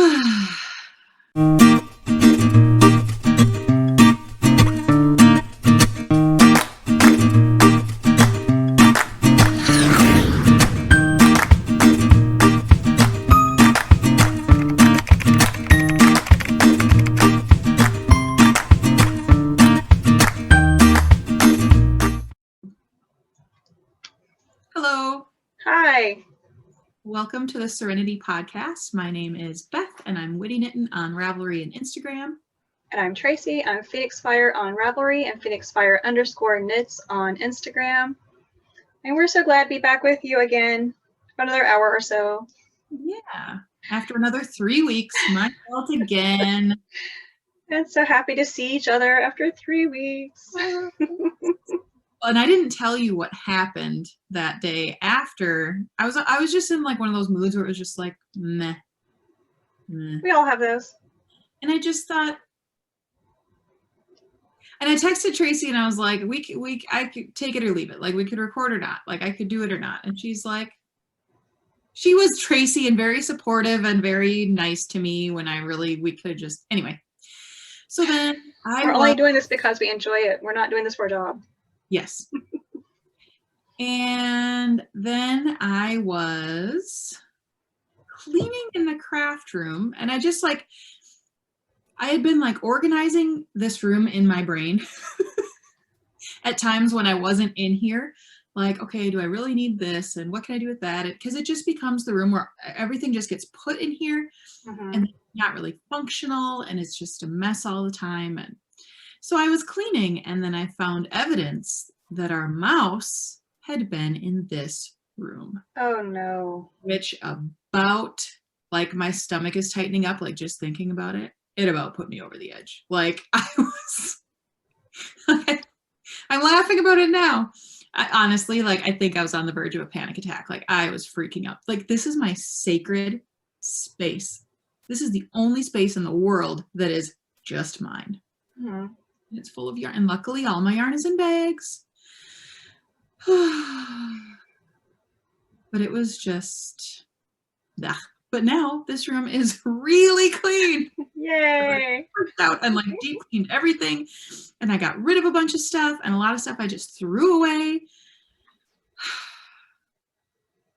Hello. Hi. Welcome to the Serenity Podcast. My name is Beth, and I'm Witty Knitting on Ravelry and Instagram. And I'm Tracy. I'm Phoenix Fire on Ravelry and Phoenix Fire _knits on Instagram. And we're so glad to be back with you again for another hour or so. Yeah. After another 3 weeks, my fault again. And so happy to see each other after 3 weeks. And I didn't tell you what happened that day after. I was just in like one of those moods where it was just like meh. We all have those. And I just thought, and I texted Tracy and I was like, I could take it or leave it. Like we could record or not. Like I could do it or not. And she's like, she was Tracy and very supportive and very nice to me when we could just, anyway. So then we're only doing this because we enjoy it. We're not doing this for a job. Yes. And then I was cleaning in the craft room and I had been like organizing this room in my brain at times when I wasn't in here. Like, okay, do I really need this? And what can I do with that? Because it just becomes the room where everything just gets put in here and it's not really functional and it's just a mess all the time. And so I was cleaning and then I found evidence that our mouse had been in this room. Oh no. Which about, like my stomach is tightening up, like just thinking about it. It about put me over the edge. Like I'm laughing about it now. Honestly, like I think I was on the verge of a panic attack. Like I was freaking out. Like this is my sacred space. This is the only space in the world that is just mine. It's full of yarn, and luckily all my yarn is in bags. But it was just, but now this room is really clean. Yay! Out and like deep cleaned everything, and I got rid of a bunch of stuff, and a lot of stuff I just threw away.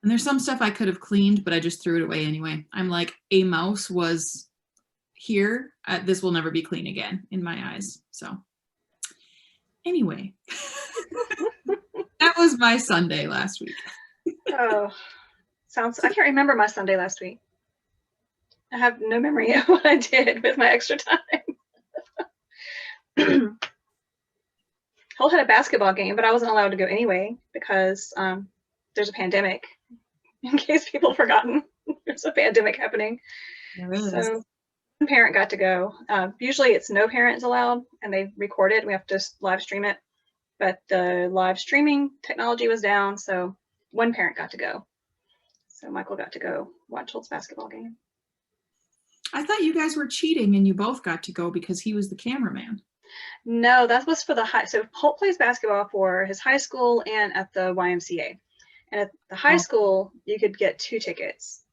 And there's some stuff I could have cleaned, but I just threw it away anyway. I'm like, a mouse was here. This will never be clean again in my eyes. So anyway, that was my Sunday last week. Oh, I can't remember my Sunday last week. I have no memory of what I did with my extra time. Holt had a basketball game, but I wasn't allowed to go anyway because there's a pandemic. In case people have forgotten, there's a pandemic happening. There is. So one parent got to go. Usually it's no parents allowed, and they record it. We have to live stream it. But the live streaming technology was down, so one parent got to go. So Michael got to go watch Holt's basketball game. I thought you guys were cheating and you both got to go because he was the cameraman. No, that was for the high. So Holt plays basketball for his high school and at the YMCA. And at the high school, you could get 2 tickets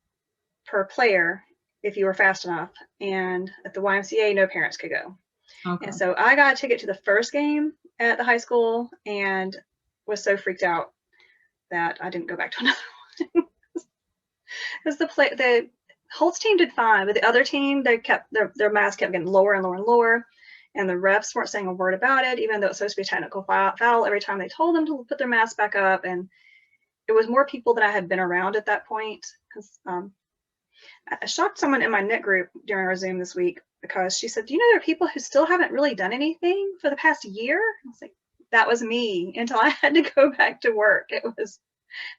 per player if you were fast enough. And at the YMCA, no parents could go. Okay. And so I got a ticket to the first game at the high school and was so freaked out that I didn't go back to another one. Because the Holt's team did fine, but the other team, they kept their mask kept getting lower and lower and lower, and the refs weren't saying a word about it, even though it's supposed to be a technical foul every time they told them to put their mask back up. And it was more people than I had been around at that point. Because I shocked someone in my knit group during our Zoom this week because she said, "Do you know there are people who still haven't really done anything for the past year?" I was like, that was me until I had to go back to work. It was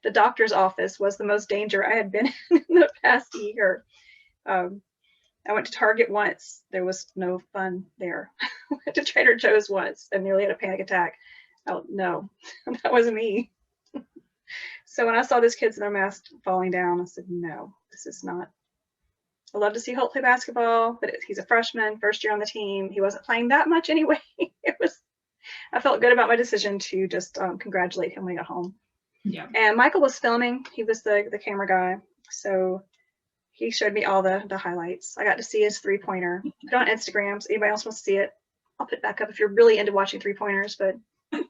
the doctor's office was the most danger I had been in the past year. I went to Target once. There was no fun there. I went to Trader Joe's once and nearly had a panic attack. Oh, no, that was me. So when I saw these kids in their masks falling down, I said, no, this is not. I love to see Holt play basketball, but he's a freshman, first year on the team. He wasn't playing that much anyway. I felt good about my decision to just congratulate him when he got home. Yeah. And Michael was filming. He was the camera guy. So He showed me all the highlights. I got to see his 3-pointer. Put it on Instagram. So anybody else wants to see it, I'll put it back up if you're really into watching 3-pointers. But, but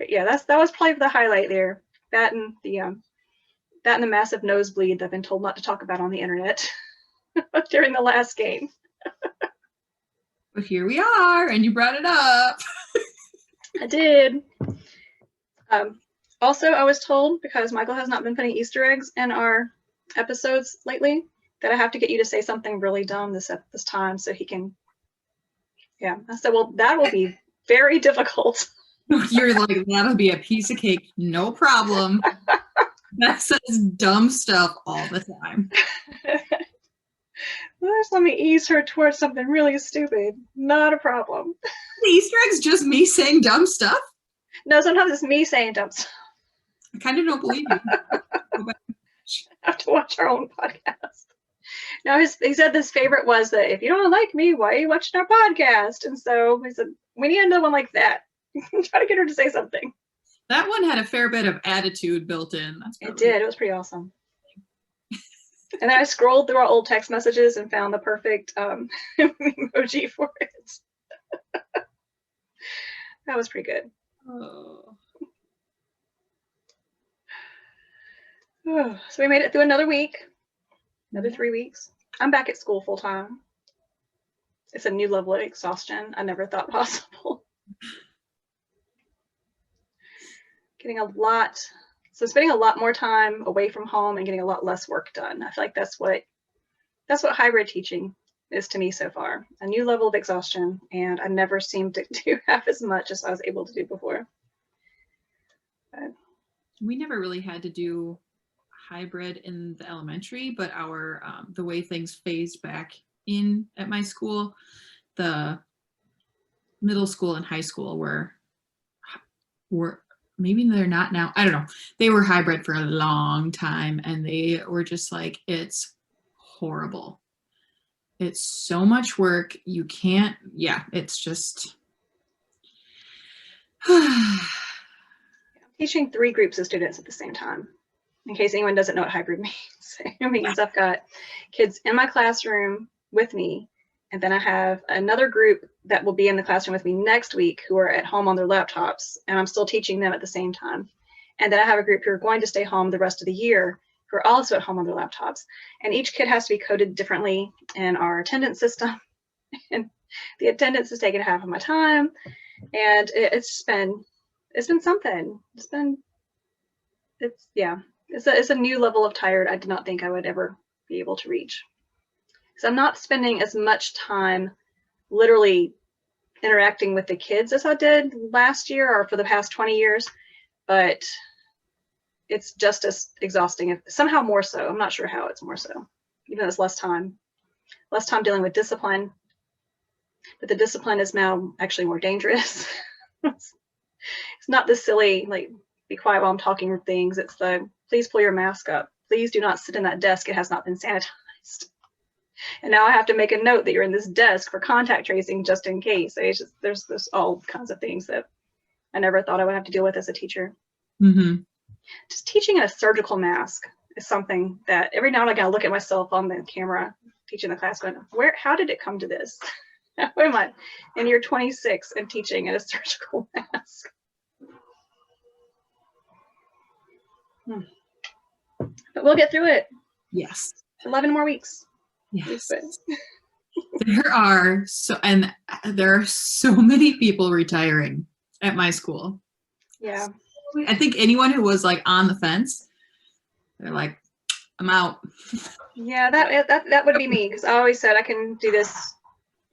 yeah, that was probably the highlight there. That and the massive nosebleed that I've been told not to talk about on the internet during the last game. But here we are, and you brought it up. I did. Also, I was told, because Michael has not been putting Easter eggs in our episodes lately, that I have to get you to say something really dumb this time so he can. Yeah. I said, well, that will be very difficult. You're like, that'll be a piece of cake, no problem. That says dumb stuff all the time. Just let me ease her towards something really stupid. Not a problem. The Easter egg's just me saying dumb stuff? No, sometimes it's me saying dumb stuff. I kind of don't believe you. I have to watch our own podcast. Now, he said his favorite was that if you don't like me, why are you watching our podcast? And so he said, we need another one like that. Try to get her to say something. That one had a fair bit of attitude built in. It did. It was pretty awesome. And then I scrolled through our old text messages and found the perfect emoji for it. That was pretty good. Oh. So we made it through another week, another 3 weeks. I'm back at school full time. It's a new level of exhaustion I never thought possible. Spending a lot more time away from home and getting a lot less work done. I feel like that's what hybrid teaching is to me so far. A new level of exhaustion, and I never seemed to do half as much as I was able to do before. But we never really had to do hybrid in the elementary, but our the way things phased back in at my school, the middle school and high school were maybe they're not now. I don't know. They were hybrid for a long time, and they were just like, it's horrible. It's so much work. You can't, it's just. I'm teaching 3 groups of students at the same time, in case anyone doesn't know what hybrid means. It means I've got kids in my classroom with me, and then I have another group that will be in the classroom with me next week who are at home on their laptops, and I'm still teaching them at the same time. And then I have a group who are going to stay home the rest of the year who are also at home on their laptops. And each kid has to be coded differently in our attendance system. And the attendance has taken half of my time. And it's been something. It's a new level of tired I did not think I would ever be able to reach. Because I'm not spending as much time literally interacting with the kids as I did last year or for the past 20 years, but it's just as exhausting, somehow more so. I'm not sure how it's more so, even though it's less time dealing with discipline, but the discipline is now actually more dangerous. It's not the silly, like, be quiet while I'm talking things. It's the, please pull your mask up. Please do not sit in that desk. It has not been sanitized. And now I have to make a note that you're in this desk for contact tracing just in case. It's just, there's all kinds of things that I never thought I would have to deal with as a teacher. Mm-hmm. Just teaching a surgical mask is something that every now and again I look at myself on the camera teaching the class going, how did it come to this? Wait a minute, and you're 26 and teaching a surgical mask. But we'll get through it. Yes. 11 more weeks. Yes. There are so many people retiring at my school. Yeah. I think anyone who was like on the fence, they're like, I'm out. Yeah, that would be me, because I always said I can do this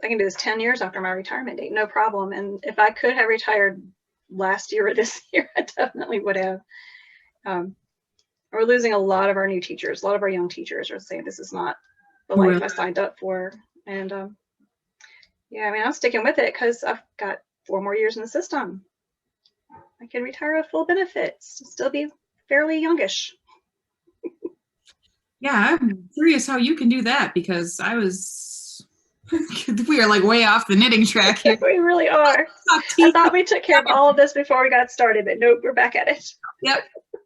10 years after my retirement date, no problem. And if I could have retired last year or this year, I definitely would have. We're losing a lot of our new teachers. A lot of our young teachers are saying this is not the life I signed up for. And yeah, I mean, I'm sticking with it because I've got 4 more years in the system. I can retire with full benefits, still be fairly youngish. Yeah, I'm curious how you can do that, because we are like way off the knitting track here. We really are. I thought we took care of all of this before we got started, but nope, we're back at it. Yep.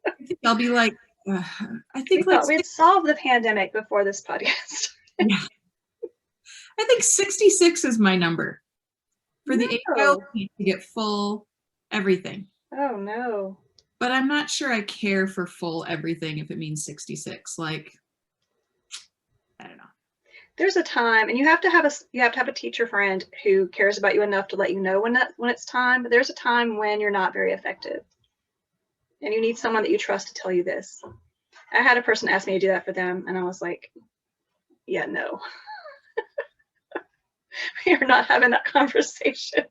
I think I'll be like I We think like, thought we'd solve the pandemic before this podcast. yeah, I think 66 is my number for the 8-file to get full everything. Oh no. But I'm not sure I care for full everything if it means 66. Like, I don't know. There's a time, and you have to have a teacher friend who cares about you enough to let you know when it's time. But there's a time when you're not very effective, and you need someone that you trust to tell you this. I had a person ask me to do that for them, and I was like, yeah, no. We are not having that conversation.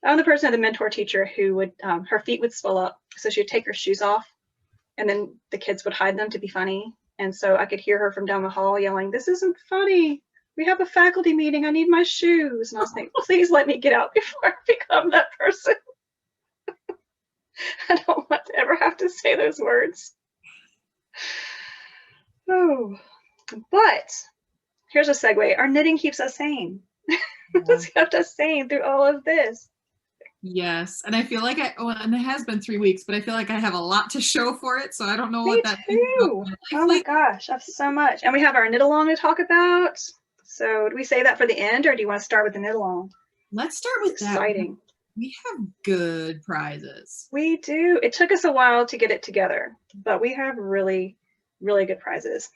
I'm the person, the mentor teacher, who would, her feet would swell up, so she would take her shoes off, and then the kids would hide them to be funny. And so I could hear her from down the hall yelling, "This isn't funny. We have a faculty meeting. I need my shoes." And I was thinking, please let me get out before I become that person. I don't want to ever have to say those words. Oh, but here's a segue. Our knitting keeps us sane. It's kept us sane through all of this. Yes, and I feel like and it has been 3 weeks, but I feel like I have a lot to show for it, so I don't know what that means too. Oh my gosh, I have so much. And we have our knit along to talk about. So do we say that for the end, or do you want to start with the knit along? Let's start with that. Exciting. We have good prizes. We do. It took us a while to get it together, but we have really, really good prizes.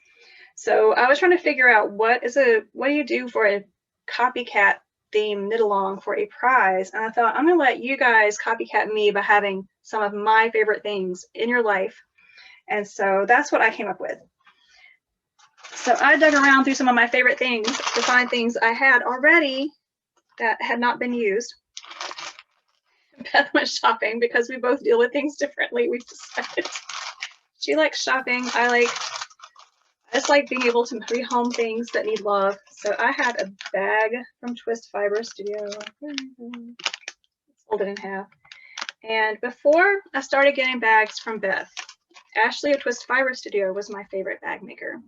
So I was trying to figure out what do you do for a copycat theme knit along for a prize, and I thought I'm gonna let you guys copycat me by having some of my favorite things in your life, and so that's what I came up with. So I dug around through some of my favorite things to find things I had already that had not been used. Beth went shopping because we both deal with things differently. We've decided. She likes shopping. I just like being able to rehome things that need love. So I had a bag from Twist Fiber Studio. Let's fold it in half. And before I started getting bags from Beth, Ashley of Twist Fiber Studio was my favorite bag maker.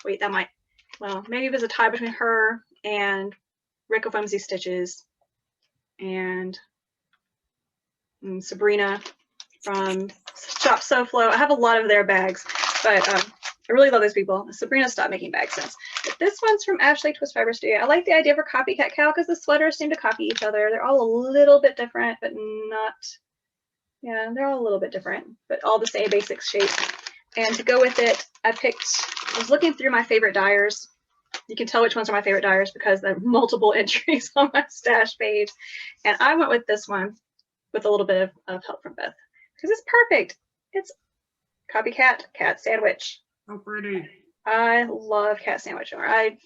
Wait, maybe it was a tie between her and Rick of Whimsy Stitches and Sabrina from Shop So Flow. I have a lot of their bags, but I really love those people. Sabrina stopped making bags since. But this one's from Ashley Twist Fiber Studio. I like the idea for Copy Cat KAL because the sweaters seem to copy each other. They're all a little bit different, but not, yeah, they're all a little bit different, but all the same basic shape. And to go with it, I was looking through my favorite dyers. You can tell which ones are my favorite dyers because there are multiple entries on my stash page. And I went with this one with a little bit of help from Beth because it's perfect. It's Copycat Cat Sandwich. So pretty. I love cat sandwich yarn. I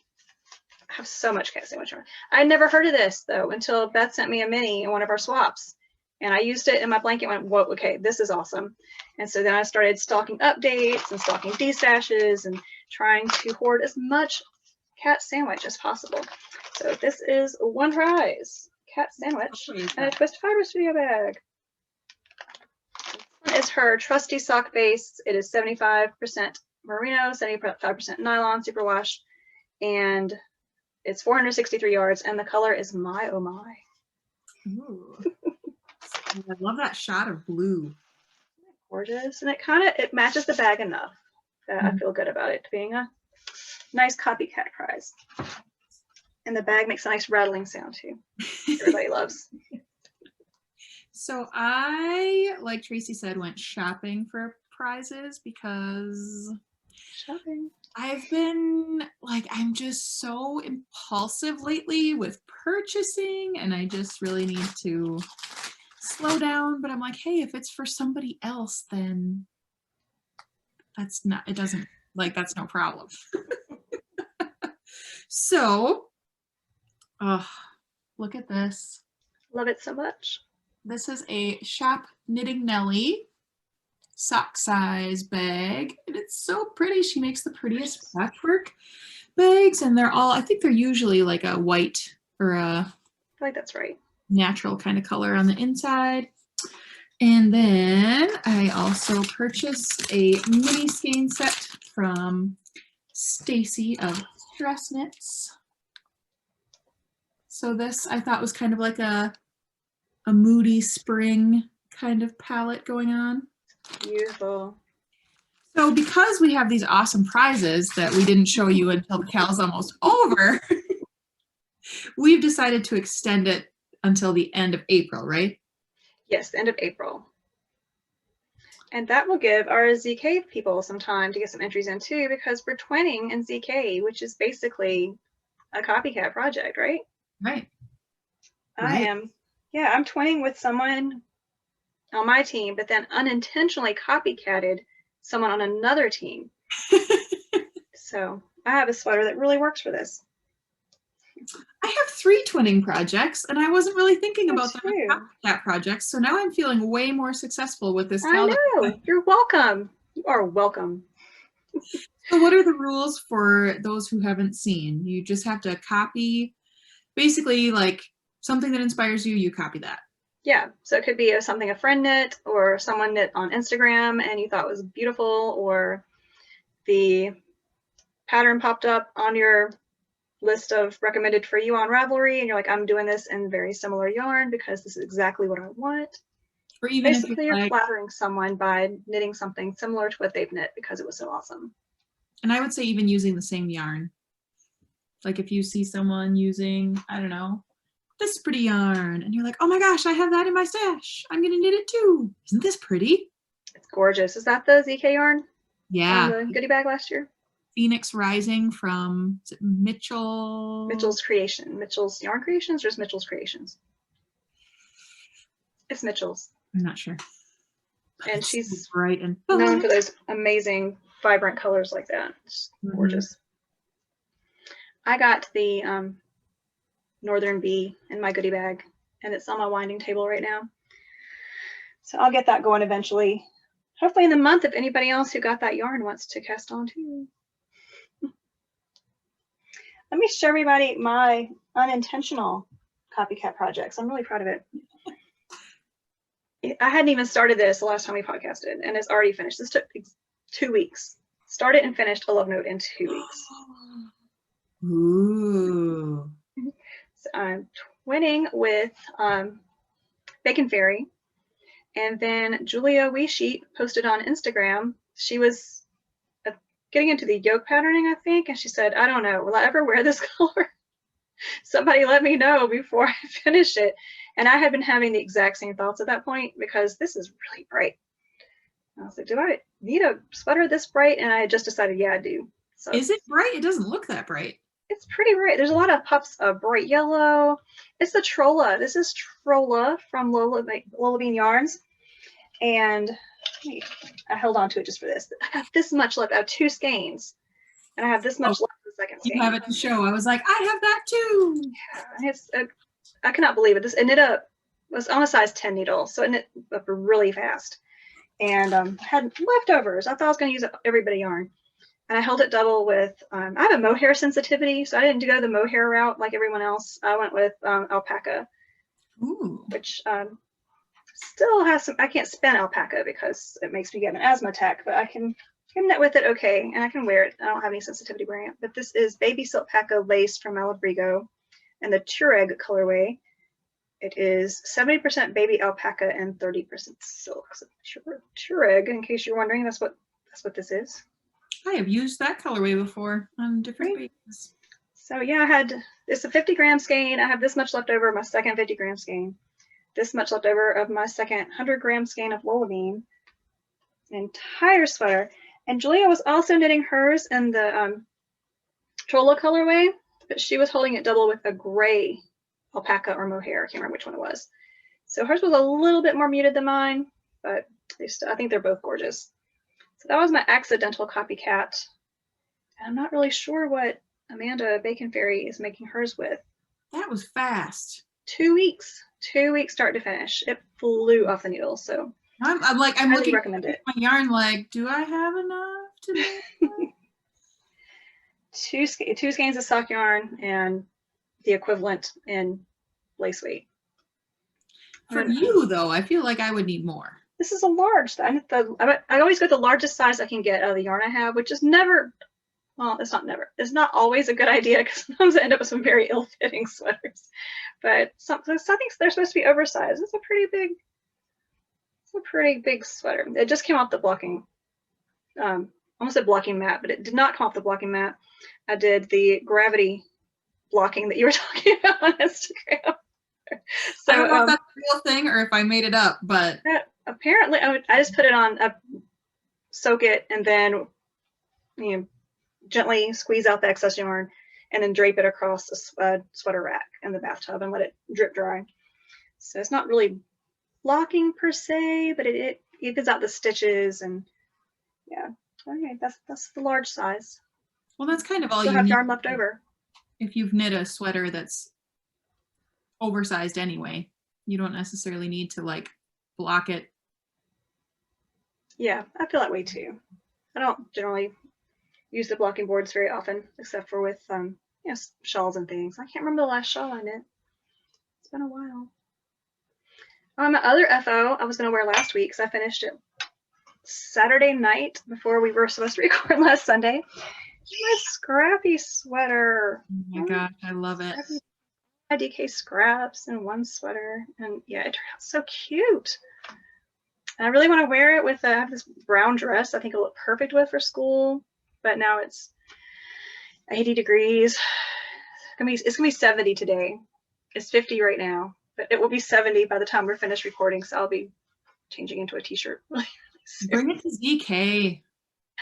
have so much cat sandwich yarn. I never heard of this though until Beth sent me a mini in one of our swaps, and I used it in my blanket. Went, whoa, okay, this is awesome. And so then I started stalking updates and stalking destashes and trying to hoard as much cat sandwich as possible. So this is one prize, cat sandwich, and a Twist Fiber Studio bag. This one is her trusty sock base. It is 75% merino, 75% nylon superwash, and it's 463 yards, and the color is My Oh My. Ooh. I love that shot of blue. Gorgeous, and it matches the bag enough that I feel good about it being a nice copycat prize. And the bag makes a nice rattling sound too. Everybody loves. So I, like Tracy said, went shopping for prizes because Shopping. I've been I'm just so impulsive lately with purchasing, and I just really need to slow down. But I'm like, hey, if it's for somebody else, then that's no problem. So, look at this. Love it so much. This is a Shop Knitting Nelly sock size bag, and it's so pretty. She makes the prettiest patchwork bags, and I think they're usually like a white or a I think that's right. Natural kind of color on the inside. And then I also purchased a mini skein set from Stacy of Stressknits. So this I thought was kind of like a moody spring kind of palette going on. Beautiful. So because we have these awesome prizes that we didn't show you until the KAL's almost over, we've decided to extend it until the end of April, right? Yes, the end of April. And that will give our ZK people some time to get some entries in too, because we're twinning in ZK, which is basically a copycat project, right? Right. I'm twinning with someone on my team, but then unintentionally copycatted someone on another team. So I have a sweater that really works for this. I have 3 twinning projects, and I wasn't really thinking about them as copycat projects. So now I'm feeling way more successful with this KAL. I know. You're welcome. You are welcome. So what are the rules for those who haven't seen? You just have to copy, basically like something that inspires you, you copy that. Yeah, so it could be something a friend knit or someone knit on Instagram and you thought was beautiful, or the pattern popped up on your list of recommended for you on Ravelry and you're like, I'm doing this in very similar yarn because this is exactly what I want. Or even basically if you're flattering someone by knitting something similar to what they've knit because it was so awesome. And I would say even using the same yarn. Like if you see someone using, I don't know, this pretty yarn and you're like, oh my gosh, I have that in my stash, I'm gonna knit it too. Isn't this pretty? It's gorgeous. Is that the ZK yarn? Yeah. On the goodie bag last year? Phoenix Rising from, is it Mitchell? Mitchell's Creation. Mitchell's Yarn Creations or is Mitchell's Creations? It's Mitchell's. I'm not sure. And she's so bright and known for those amazing vibrant colors like that. It's gorgeous. I got the Northern Bee in my goodie bag and it's on my winding table right now. So I'll get that going eventually. Hopefully in the month if anybody else who got that yarn wants to cast on too. Let me show everybody my unintentional copycat projects. I'm really proud of it. I hadn't even started this the last time we podcasted and it's already finished. This took 2 weeks. Started and finished a love note in 2 weeks. Ooh. So I'm twinning with Bacon Fairy. And then Julia Weesheet posted on Instagram. She was getting into the yoke patterning, I think. And she said, I don't know, will I ever wear this color? Somebody let me know before I finish it. And I had been having the exact same thoughts at that point because this is really bright. I was like, do I need a sweater this bright? And I just decided, yeah, I do. So is it bright? It doesn't look that bright. It's pretty bright. There's a lot of puffs of bright yellow. It's the Trolla. This is Trolla from LolaBean Yarns. And I held on to it just for this. I got this much left. I have 2 skeins. And I have this much left in the second skein. You have it to show. I was like, I have that too. Yeah, it's I cannot believe it. It knit up, was on a size 10 needle. So it knit up really fast. And I had leftovers. I thought I was going to use up every bit of yarn. And I held it double with, I have a mohair sensitivity, so I didn't go the mohair route like everyone else. I went with alpaca, which still has some, I can't spin alpaca because it makes me get an asthma attack, but I can knit with it okay, and I can wear it. I don't have any sensitivity wearing it. But this is Baby Silkpaca lace from Malabrigo and the Tureg colorway. It is 70% baby alpaca and 30% silk. So Tureg, in case you're wondering, that's what this is. I have used that colorway before on different bases. So yeah, it's a 50-gram skein. I have this much left over of my second 50-gram skein. This much left over of my second 100-gram skein of LolaBean. An entire sweater. And Julia was also knitting hers in the Trolla colorway, but she was holding it double with a gray alpaca or mohair. I can't remember which one it was. So hers was a little bit more muted than mine, but I think they're both gorgeous. So that was my accidental copycat. And I'm not really sure what Amanda Bacon Fairy is making hers with. That was fast. 2 weeks. 2 weeks start to finish. It flew off the needle. So I'm looking at my yarn like, do I have enough to make two skeins of sock yarn and the equivalent in lace weight. For you though, I feel like I would need more. This is a large. I always go the largest size I can get out of the yarn I have, which is never, well, it's not never. It's not always a good idea because sometimes I end up with some very ill-fitting sweaters. But I think they're supposed to be oversized. It's a pretty big It's a pretty big sweater. It just came off the blocking, almost a blocking mat, but it did not come off the blocking mat. I did the gravity blocking that you were talking about on Instagram. So I don't know if that's a real thing or if I made it up, but apparently I just put it on, soak it, and then gently squeeze out the excess yarn, and then drape it across a sweater rack in the bathtub and let it drip dry. So it's not really blocking per se, but it evens out the stitches, and yeah. Okay, that's the large size. Well, that's kind of all Still you have need yarn left over. if you've knit a sweater that's oversized anyway. You don't necessarily need to like block it. Yeah, I feel that way too. I don't generally use the blocking boards very often, except for with shawls and things. I can't remember the last shawl I knit. It's been a while. My other FO I was going to wear last week because I finished it Saturday night before we were supposed to record last Sunday. My scrappy sweater. Oh my gosh, I love it. DK scraps in one sweater, and yeah, it turned out so cute. And I really want to wear it with I have this brown dress I think it'll look perfect with for school, but now it's 80 degrees. It's gonna be 70 today. It's 50 right now, but it will be 70 by the time we're finished recording, so I'll be changing into a t-shirt. Bring it to ZK.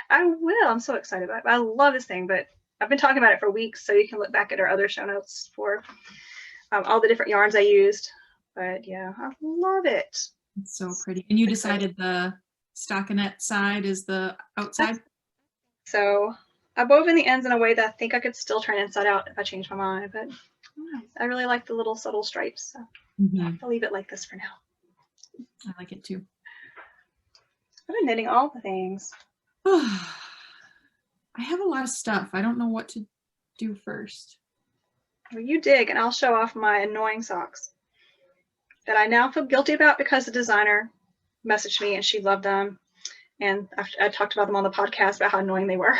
I will. I'm so excited about it. I love this thing, but I've been talking about it for weeks, so you can look back at our other show notes for all the different yarns I used. But yeah, I love it. It's so pretty. And you decided the stockinette side is the outside? So I wove in the ends in a way that I think I could still turn inside out if I changed my mind, but I really like the little subtle stripes, so I'll leave it like this for now. I like it too. I've been knitting all the things. I have a lot of stuff. I don't know what to do first. Well, you dig, and I'll show off my annoying socks that I now feel guilty about because the designer messaged me and she loved them. And I talked about them on the podcast about how annoying they were.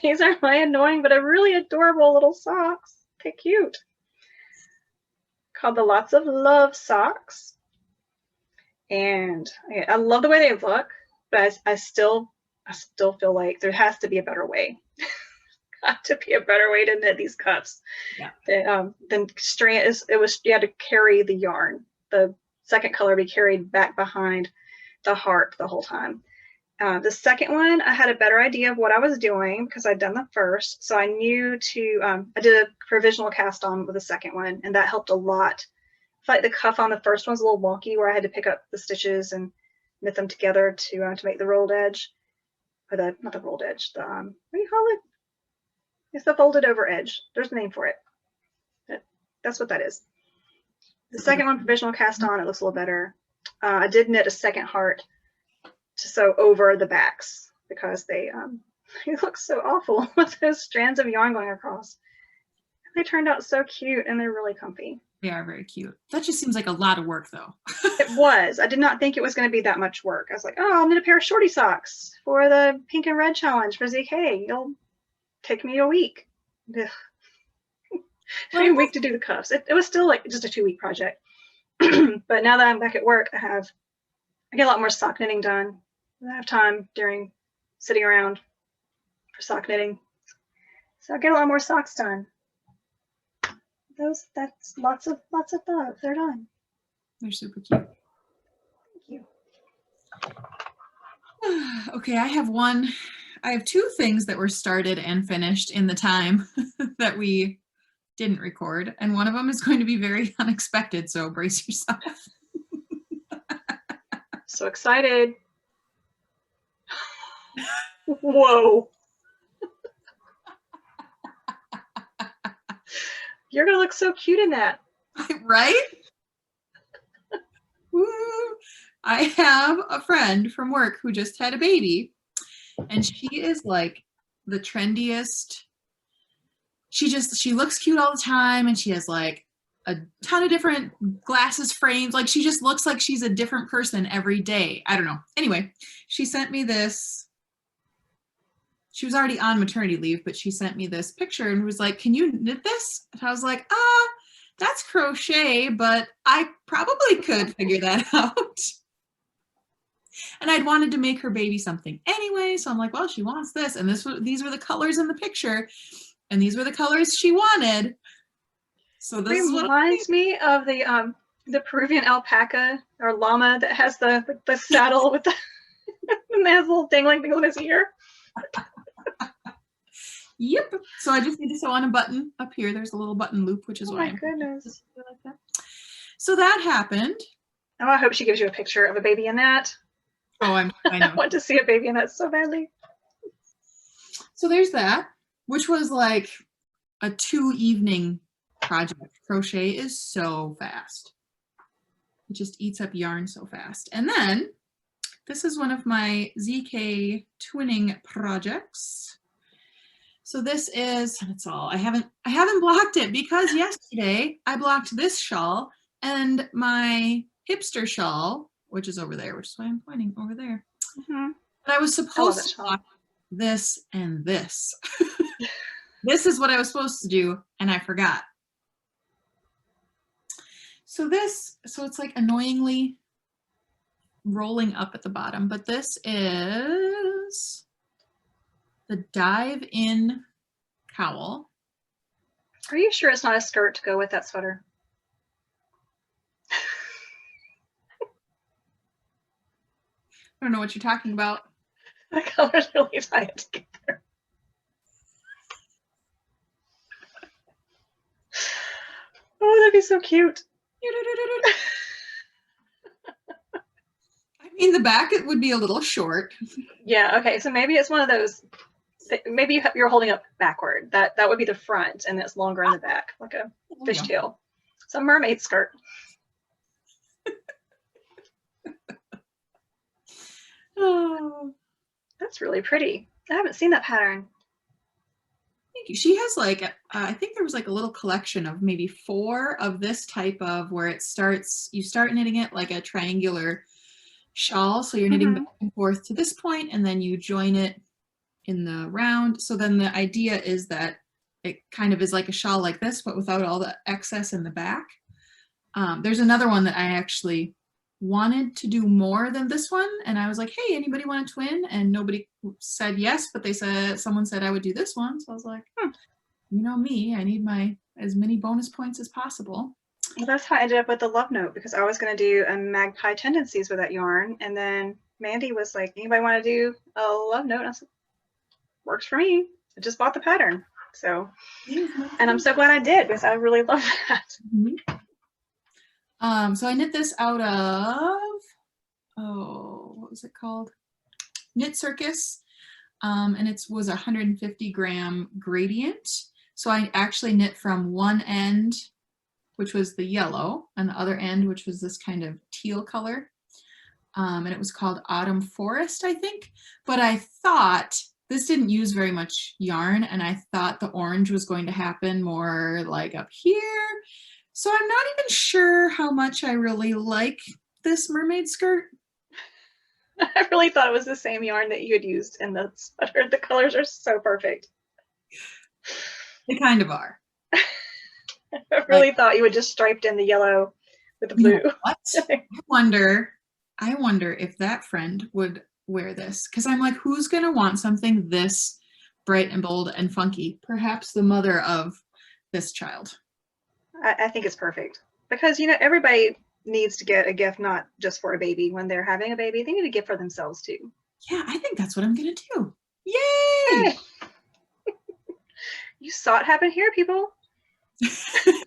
These are my annoying, but a really adorable little socks. They're cute. Called the Lots of Love socks. And I love the way they look, but I still feel like there has to be a better way. Got to be a better way to knit these cuffs. Yeah. Than strand. You had to carry the yarn. The second color be carried back behind the heart the whole time. The second one, I had a better idea of what I was doing because I'd done the first, so I knew to. I did a provisional cast on with the second one, and that helped a lot. I felt like the cuff on the first one's a little wonky, where I had to pick up the stitches and knit them together to make the rolled edge, or not the rolled edge. The what do you call it? It's the folded over edge. There's a name for it. That's what that is. The second one, provisional cast on, it looks a little better. I did knit a second heart to sew over the backs because they look so awful with those strands of yarn going across. They turned out so cute, and they're really comfy. They are very cute. That just seems like a lot of work, though. It was. I did not think it was going to be that much work. I was like, oh, I'll knit a pair of shorty socks for the pink and red challenge for ZK. It'll take me a week. Ugh. A week to do the cuffs. It was still like just a 2-week project. But now that I'm back at work, I get a lot more sock knitting done. I have time during sitting around for sock knitting. So I get a lot more socks done. That's lots of love. They're done. They're super cute. Thank you. Okay, I have 2 things that were started and finished in the time that we didn't record, and one of them is going to be very unexpected, so brace yourself. So excited. Whoa. You're gonna look so cute in that. Right? I have a friend from work who just had a baby, and she is like the trendiest. She looks cute all the time, and she has like a ton of different glasses frames. Like she just looks like she's a different person every day. I don't know. Anyway, she sent me this. She was already on maternity leave, but she sent me this picture and was like, can you knit this? And I was like, that's crochet, but I probably could figure that out. And I'd wanted to make her baby something anyway, so I'm like, well, she wants this, and these were the colors in the picture, and these were the colors she wanted. So this reminds me of the Peruvian alpaca or llama that has the saddle with the and has a little dangling thing on his ear. Yep. So I just need to sew on a button up here. There's a little button loop, which is why. Oh my goodness. Like that. So that happened. Oh, I hope she gives you a picture of a baby in that. Oh, I know. I want to see a baby in that so badly. So there's that, which was like a 2-evening project. Crochet is so fast. It just eats up yarn so fast. And then this is one of my ZK twinning projects. So this is, and it's all, I haven't blocked it because yesterday I blocked this shawl and my hipster shawl, which is over there, which is why I'm pointing over there. Mm-hmm. But I was supposed to block this and this. This is what I was supposed to do, and I forgot. So it's like annoyingly rolling up at the bottom, but this is the dive in cowl. Are you sure it's not a skirt to go with that sweater? I don't know what you're talking about. The colors really tie it together. Oh, that'd be so cute. I mean, the back it would be a little short. Yeah, okay, so maybe it's one of those, maybe you're holding up backward. That would be the front, and it's longer in the back, like a fishtail. It's a mermaid skirt. Oh, that's really pretty. I haven't seen that pattern. Thank you. She has like, I think there was like a little collection of maybe 4 of this type of where it starts, you start knitting it like a triangular shawl. So you're knitting back and forth to this point, and then you join it in the round. So then the idea is that it kind of is like a shawl like this, but without all the excess in the back. There's another one that I actually wanted to do more than this one, and I was like, hey, anybody want to twin? And nobody said yes, but someone said I would do this one. So I was like, you know me, I need as many bonus points as possible. Well, that's how I ended up with the love note, because I was going to do a magpie tendencies with that yarn, and then Mandy was like, anybody want to do a love note? And I said, works for me. I just bought the pattern. So, and I'm so glad I did, because I really love that. Mm-hmm. So I knit this out of, what was it called? Knit Circus. And it was a 150 gram gradient. So I actually knit from one end, which was the yellow, and the other end, which was this kind of teal color. And it was called Autumn Forest, I think. But I thought this didn't use very much yarn, and I thought the orange was going to happen more like up here. So I'm not even sure how much I really like this mermaid skirt. I really thought it was the same yarn that you had used in the sweater. The colors are so perfect. They kind of are. I really thought you would just striped in the yellow with the blue. You know what? I wonder if that friend would wear this, because I'm like, who's going to want something this bright and bold and funky? Perhaps the mother of this child. I think it's perfect, because, you know, everybody needs to get a gift, not just for a baby. When they're having a baby, they need a gift for themselves too. Yeah, I think that's what I'm going to do. Yay! Hey. You saw it happen here, people. The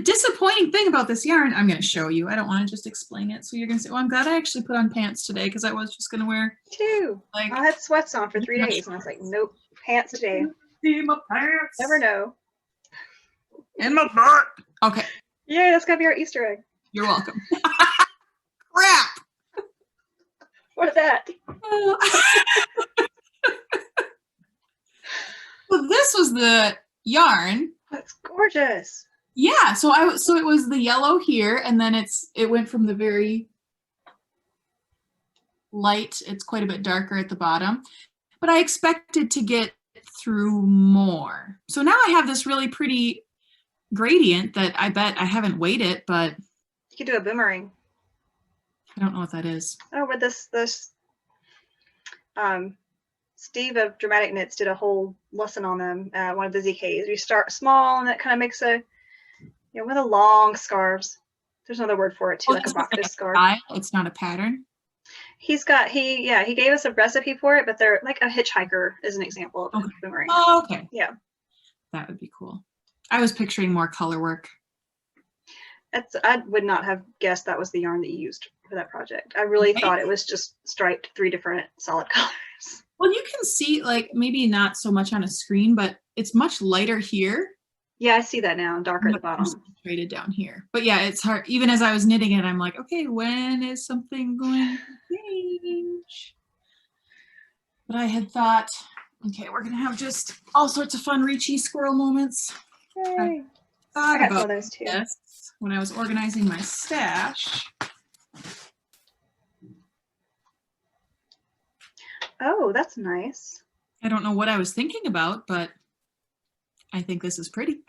disappointing thing about this yarn, I'm going to show you. I don't want to just explain it. So you're going to say, well, I'm glad I actually put on pants today, because I was just going to wear. Too. Like, I had sweats on for 3 days, and I was like, nope, pants today. See my pants. Never know. In my butt. Okay. Yay, that's got to be our Easter egg. You're welcome. Crap. What that? So this was the yarn. That's gorgeous. Yeah, so it was the yellow here, and then it went from the very light, it's quite a bit darker at the bottom, but I expected to get through more. So now I have this really pretty gradient that I bet I haven't weighed it, but You could do a boomerang. I don't know what that is. Oh, with this Steve of Dramatic Knits did a whole lesson on them at one of the ZKs. You start small and that kind of makes a, one of the long scarves. There's another word for it too, like a Bacchus scarf. It's not a pattern. He gave us a recipe for it, but they're like a hitchhiker is an example of a boomerang. Oh, okay. Yeah. That would be cool. I was picturing more color work. I would not have guessed that was the yarn that you used for that project. I really thought it was just striped 3 different solid colors. Well, you can see, like, maybe not so much on a screen, but it's much lighter here. Yeah, I see that now, darker at the bottom. Concentrated down here. But yeah, it's hard. Even as I was knitting it, I'm like, okay, when is something going to change? But I had thought, okay, we're going to have just all sorts of fun Reachy squirrel moments. Yay. I got some of those too. This when I was organizing my stash. Oh, that's nice. I don't know what I was thinking about, but I think this is pretty.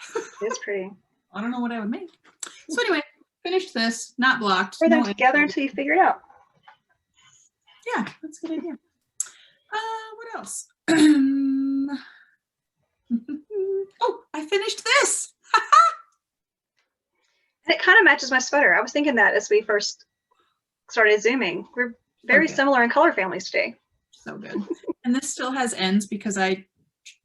It's pretty. I don't know what I would make. So anyway, finished this, not blocked. Put them together until you figure it out. Yeah, that's a good idea. What else? Oh, I finished this. And it kind of matches my sweater. I was thinking that as we first started Zooming. We're very similar in color families today. So good. And this still has ends because I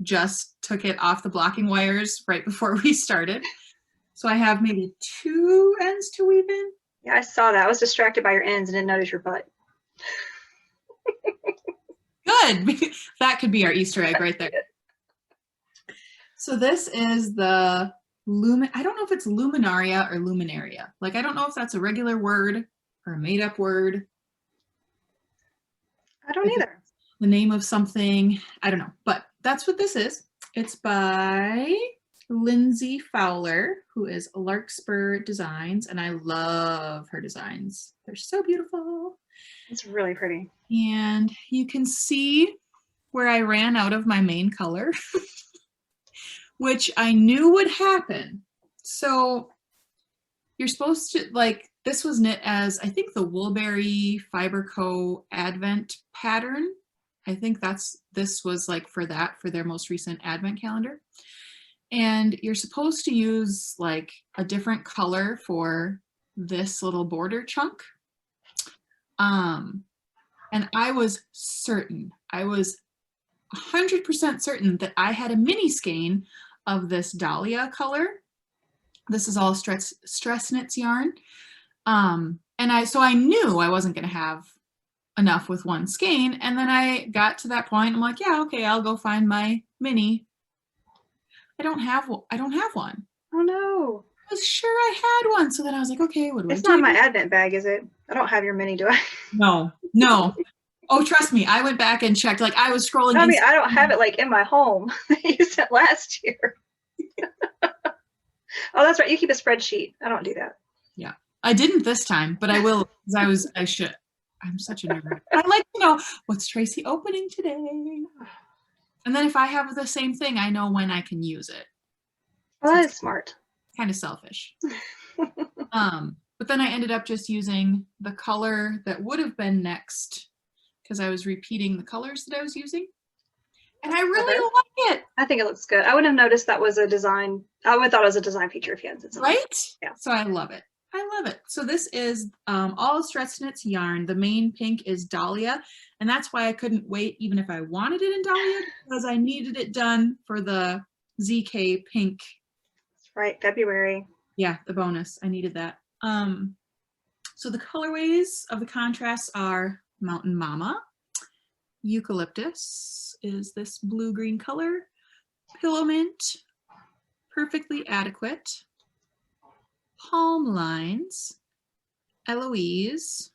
just took it off the blocking wires right before we started. So I have maybe 2 ends to weave in. Yeah, I saw that. I was distracted by your ends and didn't notice your butt. Good. That could be our Easter egg right there. So this is the I don't know if it's Luminaria or Luminaria. Like, I don't know if that's a regular word or a made up word. I don't either. The name of something, I don't know, but that's what this is. It's by Lindsay Fowler, who is Larkspur Designs, and I love her designs. They're so beautiful. It's really pretty. And you can see where I ran out of my main color, which I knew would happen. So you're supposed to, like, this was knit as, I think, the Woolberry Fiber Co. Advent pattern. I think this was like for their most recent Advent calendar. And you're supposed to use like a different color for this little border chunk. And I was certain, I was 100% certain that I had a mini skein of this Dahlia color. This is all Stressknits yarn. And so I knew I wasn't going to have enough with one skein. And then I got to that point. I'm like, yeah, okay, I'll go find my mini. I don't have one. Oh no. I was sure I had one. So then I was like, okay, what do I do? It's not my Advent bag, is it? I don't have your mini, do I? No. Oh, trust me. I went back and checked. Like, I was scrolling. I mean, I don't have it like in my home. You sent last year. Oh, that's right. You keep a spreadsheet. I don't do that. Yeah, I didn't this time, but I will. I should. I'm such a nerd. I like to know what's Tracy opening today. And then if I have the same thing, I know when I can use it. Well, that is smart. Kind of selfish. But then I ended up just using the color that would have been next because I was repeating the colors that I was using. And I really like it. I think it looks good. I wouldn't have noticed that was a design. I would have thought it was a design feature if you hadn't said something. Right? Yeah. So I love it. So this is all Stressknits yarn. The main pink is Dahlia. And that's why I couldn't wait even if I wanted it in Dahlia because I needed it done for the ZK pink. That's right. February. Yeah, the bonus. I needed that. So the colorways of the contrasts are Mountain Mama. Eucalyptus is this blue-green color. Pillow Mint, Perfectly Adequate. Palm Lines, Eloise.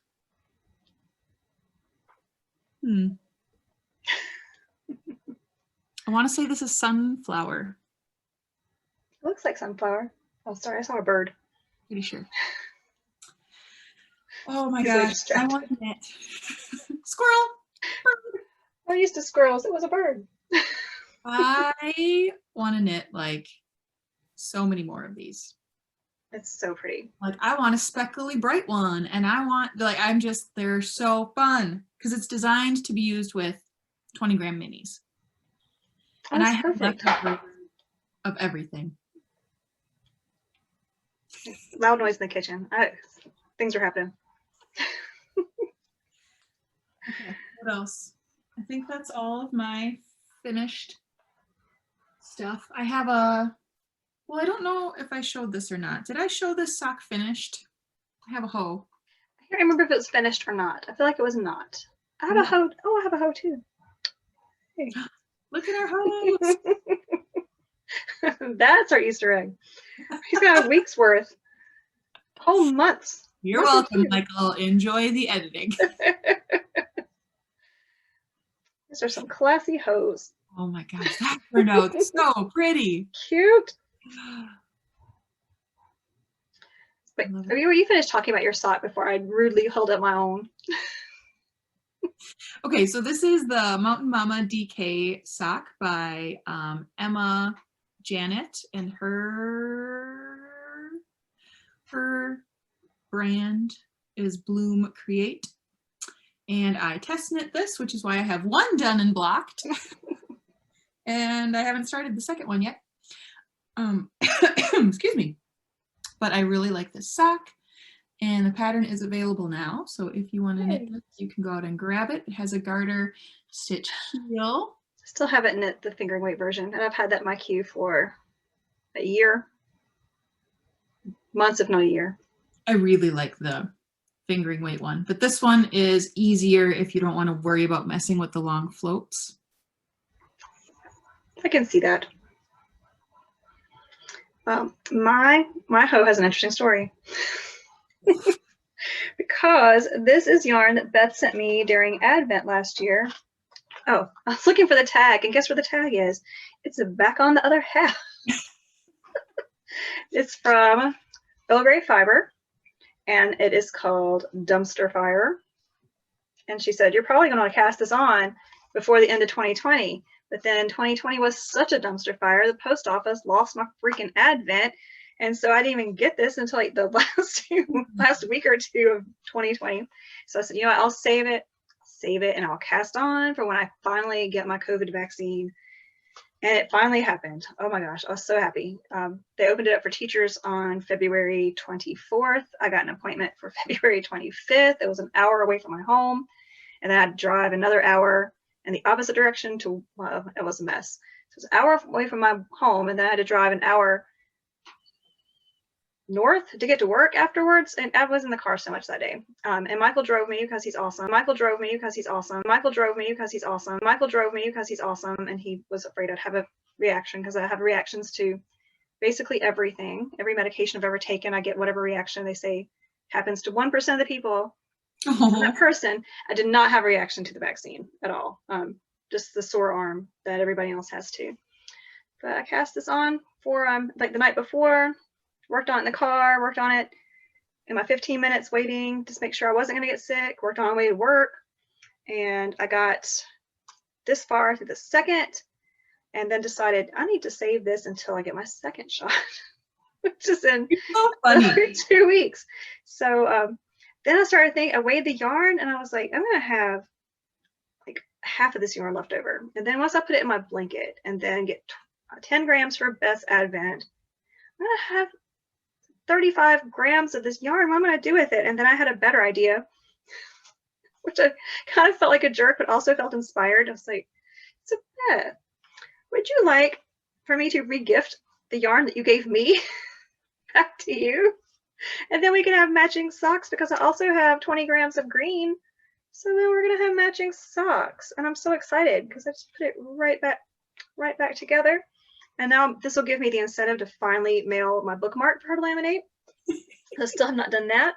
I want to say this is Sunflower. It looks like sunflower. Oh, sorry, I saw a bird. Pretty sure. Oh my gosh, I want it. Squirrel. Bird. I'm used to squirrels. It was a bird. I want to knit like so many more of these. It's so pretty. Like I want a speckly bright one, and I want like they're so fun because it's designed to be used with 20 gram minis. Oh, And I that's have perfect. leftovers of everything. Loud noise in the kitchen. Things are happening. Okay, what else? I think that's all of my finished stuff. I have well, I don't know if I showed this or not. Did I show this sock finished? I have a hoe. I can't remember if it was finished or not. I feel like it was not. I have a hoe. Oh, I have a hoe too. Hey. Look at our hoes. That's our Easter egg. He's got a week's worth. Whole months. You're welcome, Michael. Enjoy the editing. These are some classy hoes. Oh my gosh, that turned out so pretty. Cute. Wait, were you finished talking about your sock before I rudely held up my own? Okay, so this is the Mountain Mama DK sock by Emma Janet, and her brand is Bloom Create. And I test knit this, which is why I have one done and blocked. And I haven't started the second one yet. Excuse me. But I really like this sock. And the pattern is available now. So if you want to knit this, you can go out and grab it. It has a garter stitch heel. Still haven't knit the fingering weight version. And I've had that in my queue for a year. Months, if not a year. I really like the fingering weight one, but this one is easier if you don't want to worry about messing with the long floats. I can see that. My hoe has an interesting story. Because this is yarn that Beth sent me during Advent last year. Oh, I was looking for the tag, and guess where the tag is? It's back on the other half. It's from Belgrade Fiber, and it is called Dumpster Fire. And she said, you're probably going to cast this on before the end of 2020. But then 2020 was such a dumpster fire, the post office lost my freaking Advent. And so I didn't even get this until like the last week or two of 2020. So I said, you know what, I'll save it, and I'll cast on for when I finally get my COVID vaccine. And it finally happened. Oh my gosh, I was so happy. They opened it up for teachers on February 24th. I got an appointment for February 25th. It was an hour away from my home. And then I had to drive another hour in the opposite direction to, well, it was a mess. So it was an hour away from my home, and then I had to drive an hour north to get to work afterwards. And I was in the car so much that day. And Michael drove me because he's awesome. Michael drove me because he's awesome. Michael drove me because he's awesome. Michael drove me because he's awesome. And he was afraid I'd have a reaction because I have reactions to basically everything. Every medication I've ever taken, I get whatever reaction they say happens to 1% of the people. That person, I did not have a reaction to the vaccine at all. Just the sore arm that everybody else has too. But I cast this on for like the night before, worked on it in the car, worked on it in my 15 minutes waiting to make sure I wasn't going to get sick, worked on my way to work, and I got this far through the second, and then decided I need to save this until I get my second shot, which is in 2 weeks. So then I started thinking, I weighed the yarn, and I was like, I'm going to have like half of this yarn left over. And then once I put it in my blanket and then get 10 grams for Beth's Advent, I'm going to have 35 grams of this yarn. What am I going to do with it? And then I had a better idea, which I kind of felt like a jerk, but also felt inspired. I was like, so Beth, would you like for me to regift the yarn that you gave me back to you? And then we can have matching socks because I also have 20 grams of green. So then we're going to have matching socks. And I'm so excited because I just put it right back together. And now this will give me the incentive to finally mail my bookmark for her to laminate. I still have not done that.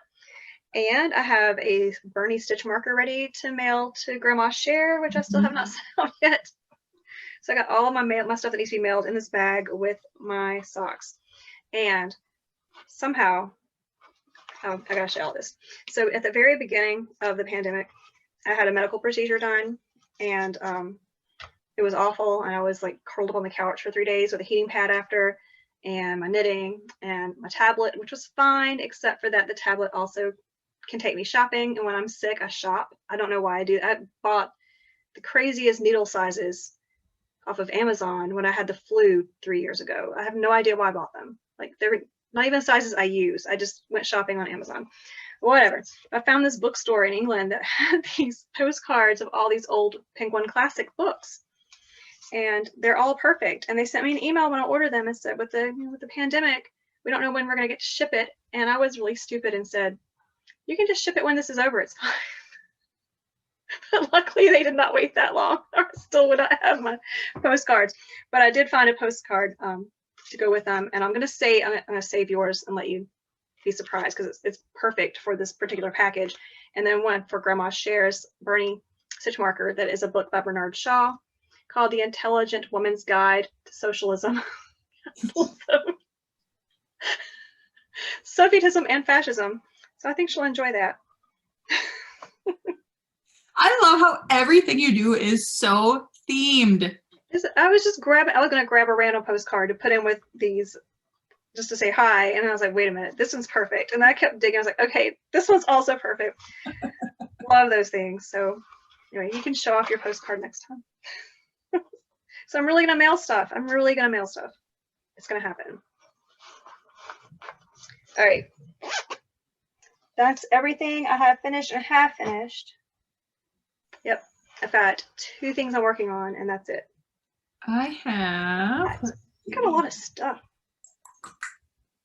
And I have a Bernie stitch marker ready to mail to Grandma's share, which I still have not sent out yet. So I got all of my stuff that needs to be mailed in this bag with my socks. And somehow, I gotta share all this. So at the very beginning of the pandemic, I had a medical procedure done, and it was awful. And I was like curled up on the couch for 3 days with a heating pad after. and my knitting and my tablet, which was fine, except for that the tablet also can take me shopping. And when I'm sick, I shop. I don't know why I do. I bought the craziest needle sizes off of Amazon when I had the flu 3 years ago. I have no idea why I bought them. Like, they're not even sizes I use. I just went shopping on Amazon. Whatever. I found this bookstore in England that had these postcards of all these old Penguin Classic books. And they're all perfect. And they sent me an email when I ordered them and said, with the pandemic, we don't know when we're going to get to ship it. And I was really stupid and said, you can just ship it when this is over. It's fine. But luckily, they did not wait that long. I still would not have my postcards. But I did find a postcard to go with them. And I'm going to save yours and let you be surprised, because it's perfect for this particular package. And then one for Grandma Cher's Bernie stitch marker that is a book by Bernard Shaw called The Intelligent Woman's Guide to Socialism, Sophism, and Fascism. So I think she'll enjoy that. I love how everything you do is so themed. I was going to grab a random postcard to put in with these just to say hi. And I was like, wait a minute, this one's perfect. And then I kept digging. I was like, okay, this one's also perfect. Love those things. So anyway, you can show off your postcard next time. So I'm really going to mail stuff. It's going to happen. All right. That's everything I have finished and half finished. Yep. I've got 2 things I'm working on, and that's it. I have got a lot of stuff.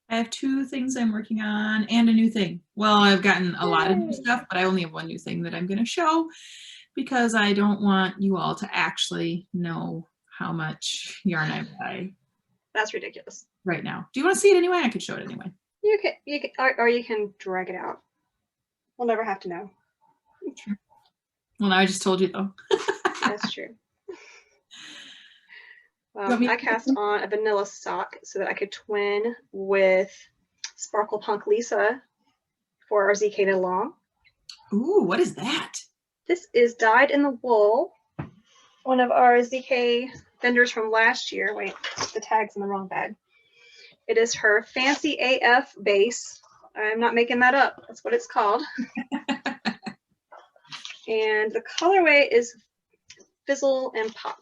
I have 2 things I'm working on and a new thing. Well, I've gotten a lot of new stuff, but I only have one new thing that I'm going to show because I don't want you all to actually know how much yarn I buy. That's ridiculous. Right now. Do you want to see it anyway? I could show it anyway. You can, or you can drag it out. We'll never have to know. True. Well, now I just told you though. That's true. I cast on a vanilla sock so that I could twin with Sparkle Punk Lisa for our ZK Knit Along. Ooh, what is that? This is dyed in the wool. One of our ZK vendors from last year. Wait, the tag's in the wrong bag. It is her Fancy AF base. I'm not making that up. That's what it's called. And the colorway is Fizzle and Pop.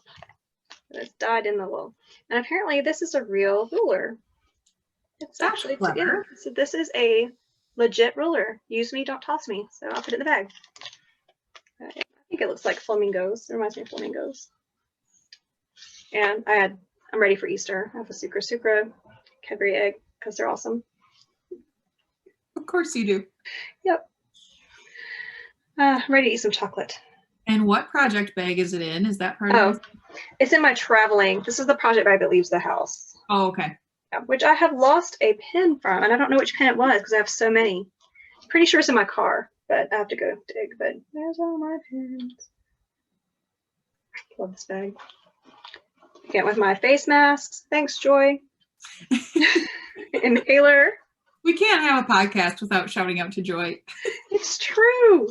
It's dyed in the wool. And apparently this is a real ruler. It's actually clever. So this is a legit ruler. Use me, don't toss me. So I'll put it in the bag. I think it looks like flamingos. It reminds me of flamingos. And I'm ready for Easter. I have a Sucra Cadbury egg because they're awesome. Of course you do. Yep. I'm ready to eat some chocolate. And what project bag is it in? Is that part of it? It's in my traveling. This is the project bag that leaves the house. Oh, okay. Yeah, which I have lost a pin from, and I don't know which pin it was because I have so many. Pretty sure it's in my car, but I have to go dig. But there's all my pins. Love this bag. Again, with my face masks. Thanks, Joy. Inhaler. We can't have a podcast without shouting out to Joy. It's true.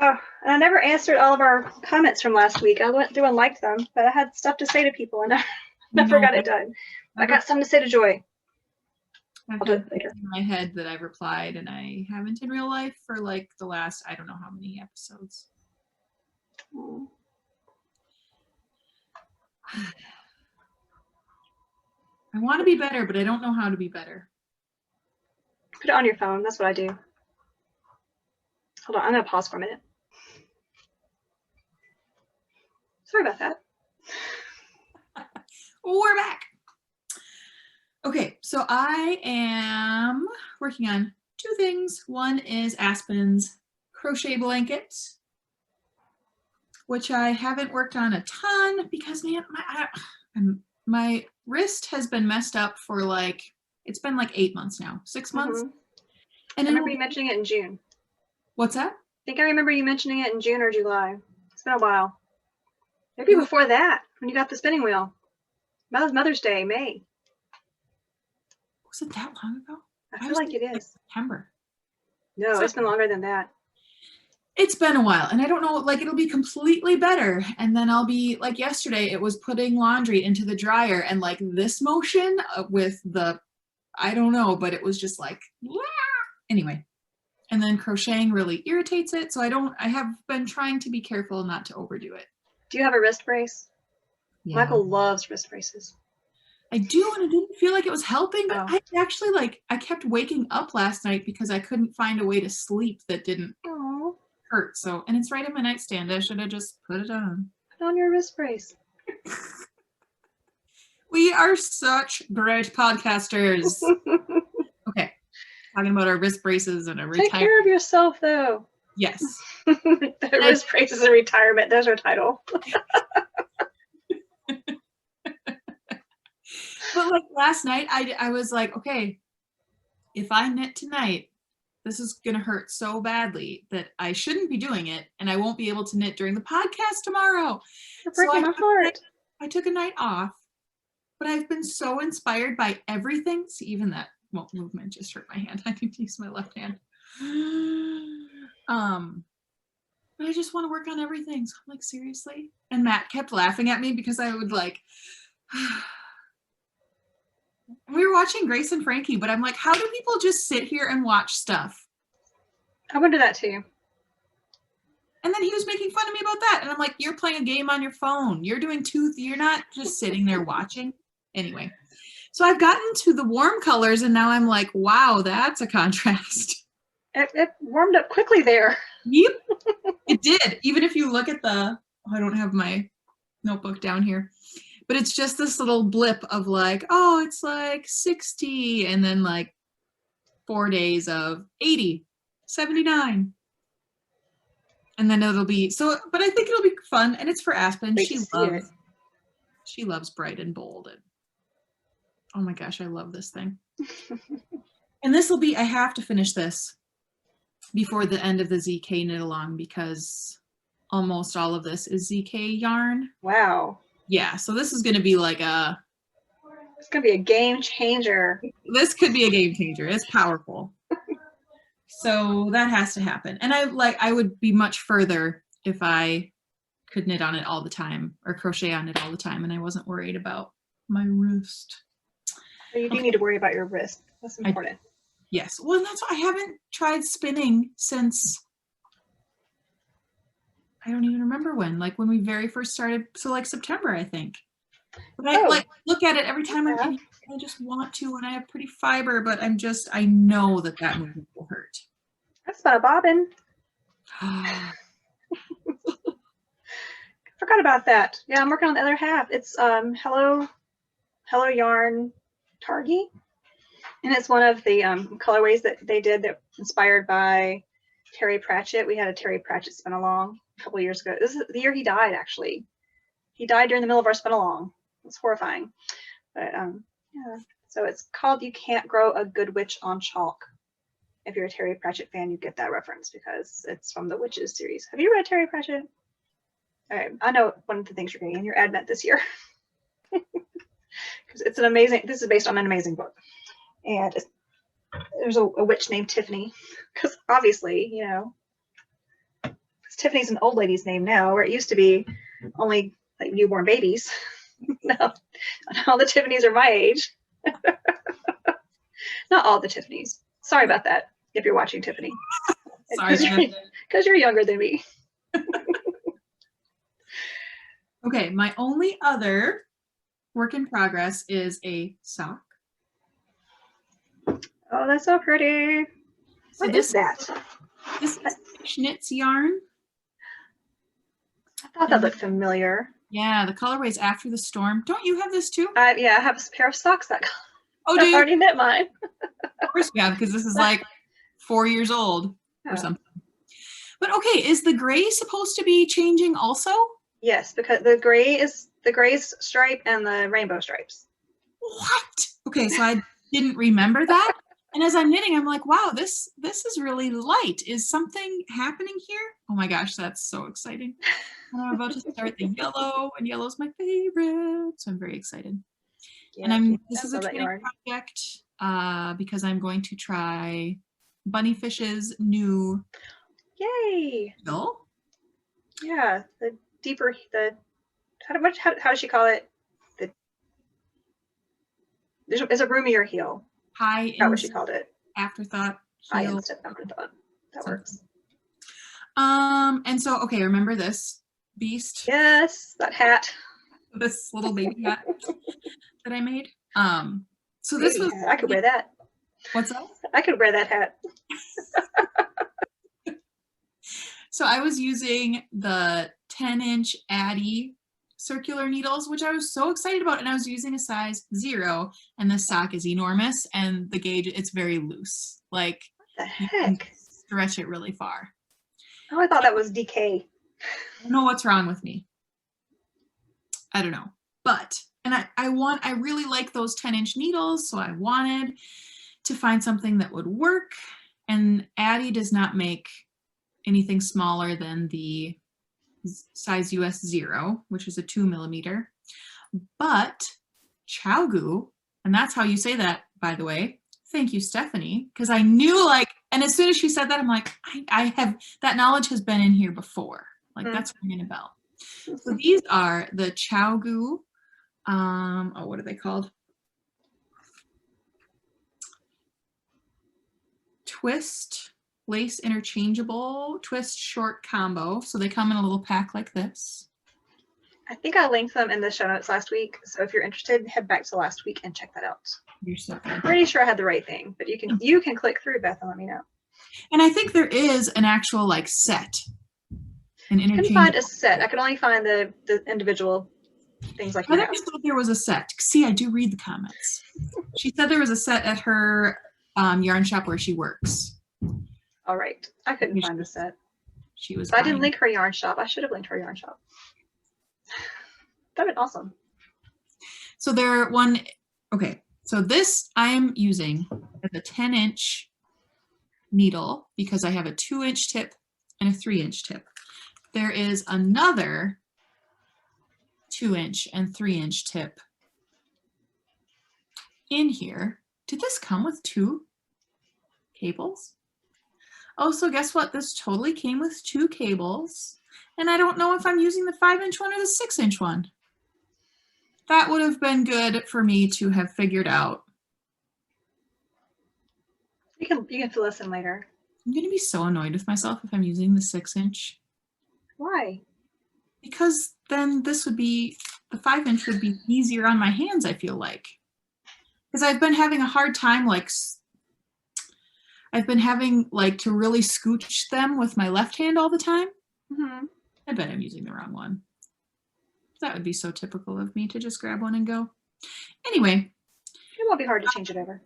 Oh, and I never answered all of our comments from last week. I went through and liked them, but I had stuff to say to people and I never got it done. I got something to say to Joy. I've had in my head that I've replied, and I haven't in real life for like the last, I don't know how many episodes. Oh. I want to be better, but I don't know how to be better. Put it on your phone. That's what I do. Hold on. I'm going to pause for a minute. Sorry about that. We're back. Okay, so I am working on 2 things. One is Aspen's crochet blanket, which I haven't worked on a ton because, man, my wrist has been messed up for like, it's been like 8 months now, 6 months. And I remember you mentioning it in June. What's that? I think I remember you mentioning it in June or July. It's been a while. Maybe before that, when you got the spinning wheel. That was Mother's Day, May. Was it that long ago? I feel like it is. September. No, it's been longer than that. It's been a while, and I don't know, like it'll be completely better, and then I'll be like yesterday it was putting laundry into the dryer, and like this motion with the, I don't know, but it was just like, "Wah!" Anyway, and then crocheting really irritates it, so I have been trying to be careful not to overdo it. Do you have a wrist brace? Yeah. Michael loves wrist braces. I do, and it didn't feel like it was helping, but Oh. I actually I kept waking up last night because I couldn't find a way to sleep that didn't hurt. So, and it's right in my nightstand. I should have just put it on. Put on your wrist brace. We are such great podcasters. Okay, talking about our wrist braces and a retirement. Take care of yourself, though. Yes. The wrist braces and retirement. There's our title. But like last night, I was like, okay, if I knit tonight, this is going to hurt so badly that I shouldn't be doing it, and I won't be able to knit during the podcast tomorrow. You're breaking my heart. I took a night off, but I've been so inspired by everything. See, even that movement just hurt my hand. I need to use my left hand. But I just want to work on everything. So I'm like, seriously? And Matt kept laughing at me because I would like... We were watching Grace and Frankie, but I'm like, how do people just sit here and watch stuff? I would do that too. And then he was making fun of me about that. And I'm like, you're playing a game on your phone. You're doing you're not just sitting there watching. Anyway, so I've gotten to the warm colors, and now I'm like, wow, that's a contrast. It warmed up quickly there. Yep, it did. Even if you look at I don't have my notebook down here. But it's just this little blip of like, oh, it's like 60, and then like 4 days of 80, 79. And then it'll be, so, but I think it'll be fun, and it's for Aspen. She loves bright and bold. And oh my gosh, I love this thing. And this will be, I have to finish this before the end of the ZK knit along, because almost all of this is ZK yarn. Wow. Yeah, so this is going to be like it's going to be a game changer. This could be a game changer. It's powerful. So that has to happen. And I would be much further if I could knit on it all the time or crochet on it all the time, and I wasn't worried about my wrist. So you do need to worry about your wrist. That's important. Yes. Well, and that's why I haven't tried spinning since, I don't even remember when we very first started. So like September, I think. But I like look at it every time I just want to, and I have pretty fiber, but I know that movement will hurt. That's about a bobbin. Forgot about that. Yeah, I'm working on the other half. It's Hello Yarn Targi, and it's one of the colorways that they did that inspired by Terry Pratchett. We had a Terry Pratchett spin along a couple years ago. This is the year he died, actually. He died during the middle of our spin along. It's horrifying. But yeah. So it's called You Can't Grow a Good Witch on Chalk. If you're a Terry Pratchett fan, you get that reference because it's from the Witches series. Have you read Terry Pratchett? All right, I know one of the things you're getting in your Advent this year. Because it's an amazing, this is based on an amazing book. And there's a witch named Tiffany. Because obviously, you know, Tiffany's an old lady's name now, where it used to be only like newborn babies. No, all the Tiffanys are my age. Not all the Tiffanys. Sorry about that, if you're watching Tiffany. Sorry. Because you're younger than me. Okay, my only other work in progress is a sock. Oh, that's so pretty. So What is that? This is Stressknits yarn. I thought that looked familiar. Yeah, the colorway is After the Storm. Don't you have this too? Yeah, I have a pair of socks that color. Oh, do you? I already knit mine. Of course we have, because this is like 4 years old or something. But okay, is the gray supposed to be changing also? Yes, because the gray's stripe and the rainbow stripes. What? Okay, so I didn't remember that. And as I'm knitting, I'm like, wow, this is really light. Is something happening here? Oh my gosh, that's so exciting. And I'm about to start the yellow, and yellow's my favorite. So I'm very excited. Yeah, and this is a training project because I'm going to try Bunnyfish's new Yay! heel. Yeah, the deeper, how does she call it? There's a roomier heel. High That's what she called it. afterthought High heel. instep afterthought. That works. And so, okay, remember this beast? Yes, that hat. This little baby hat that I made. So Baby this was hat. I could wear that. What's that? I could wear that hat. So I was using the 10-inch Addy circular needles, which I was so excited about, and I was using a size 0, and the sock is enormous, and the gauge, it's very loose. Like, what the heck? Stretch it really far. Oh, I thought that was DK. I don't know what's wrong with me. I don't know. But, and I really like those 10-inch needles, so I wanted to find something that would work, and Addy does not make anything smaller than the size US 0, which is a 2 millimeter. But Chowgu, and that's how you say that, by the way. Thank you, Stephanie, because I knew, like, and as soon as she said that, I'm like, I have, that knowledge has been in here before. Like, that's ringing a bell. So these are the Chowgu, oh, what are they called? Twist lace interchangeable twist short combo. So they come in a little pack like this. I think I linked them in the show notes last week. So if you're interested, head back to last week and check that out. You're so good. I'm pretty sure I had the right thing, but you can click through, Beth, and let me know. And I think there is an actual like set. I couldn't find a set. I could only find the individual things like that. I thought there was a set. See, I do read the comments. She said there was a set at her yarn shop where she works. All right. I couldn't find the set. She was. I didn't link her yarn shop. I should have linked her yarn shop. That'd been awesome. So there one. Okay. So this I am using as a 10-inch needle because I have a 2-inch tip and a 3-inch tip. There is another 2-inch and 3-inch tip in here. Did this come with 2 cables? Oh, so guess what? This totally came with 2 cables. And I don't know if I'm using the 5-inch one or the 6-inch one. That would have been good for me to have figured out. You can fill us in later. I'm going to be so annoyed with myself if I'm using the 6-inch. Why? Because then this would be, the 5-inch would be easier on my hands, I feel like. Because I've been having a hard time, like, I've been having, like, to really scooch them with my left hand all the time. Mm-hmm. I bet I'm using the wrong one. That would be so typical of me to just grab one and go. Anyway. It won't be hard to change it over.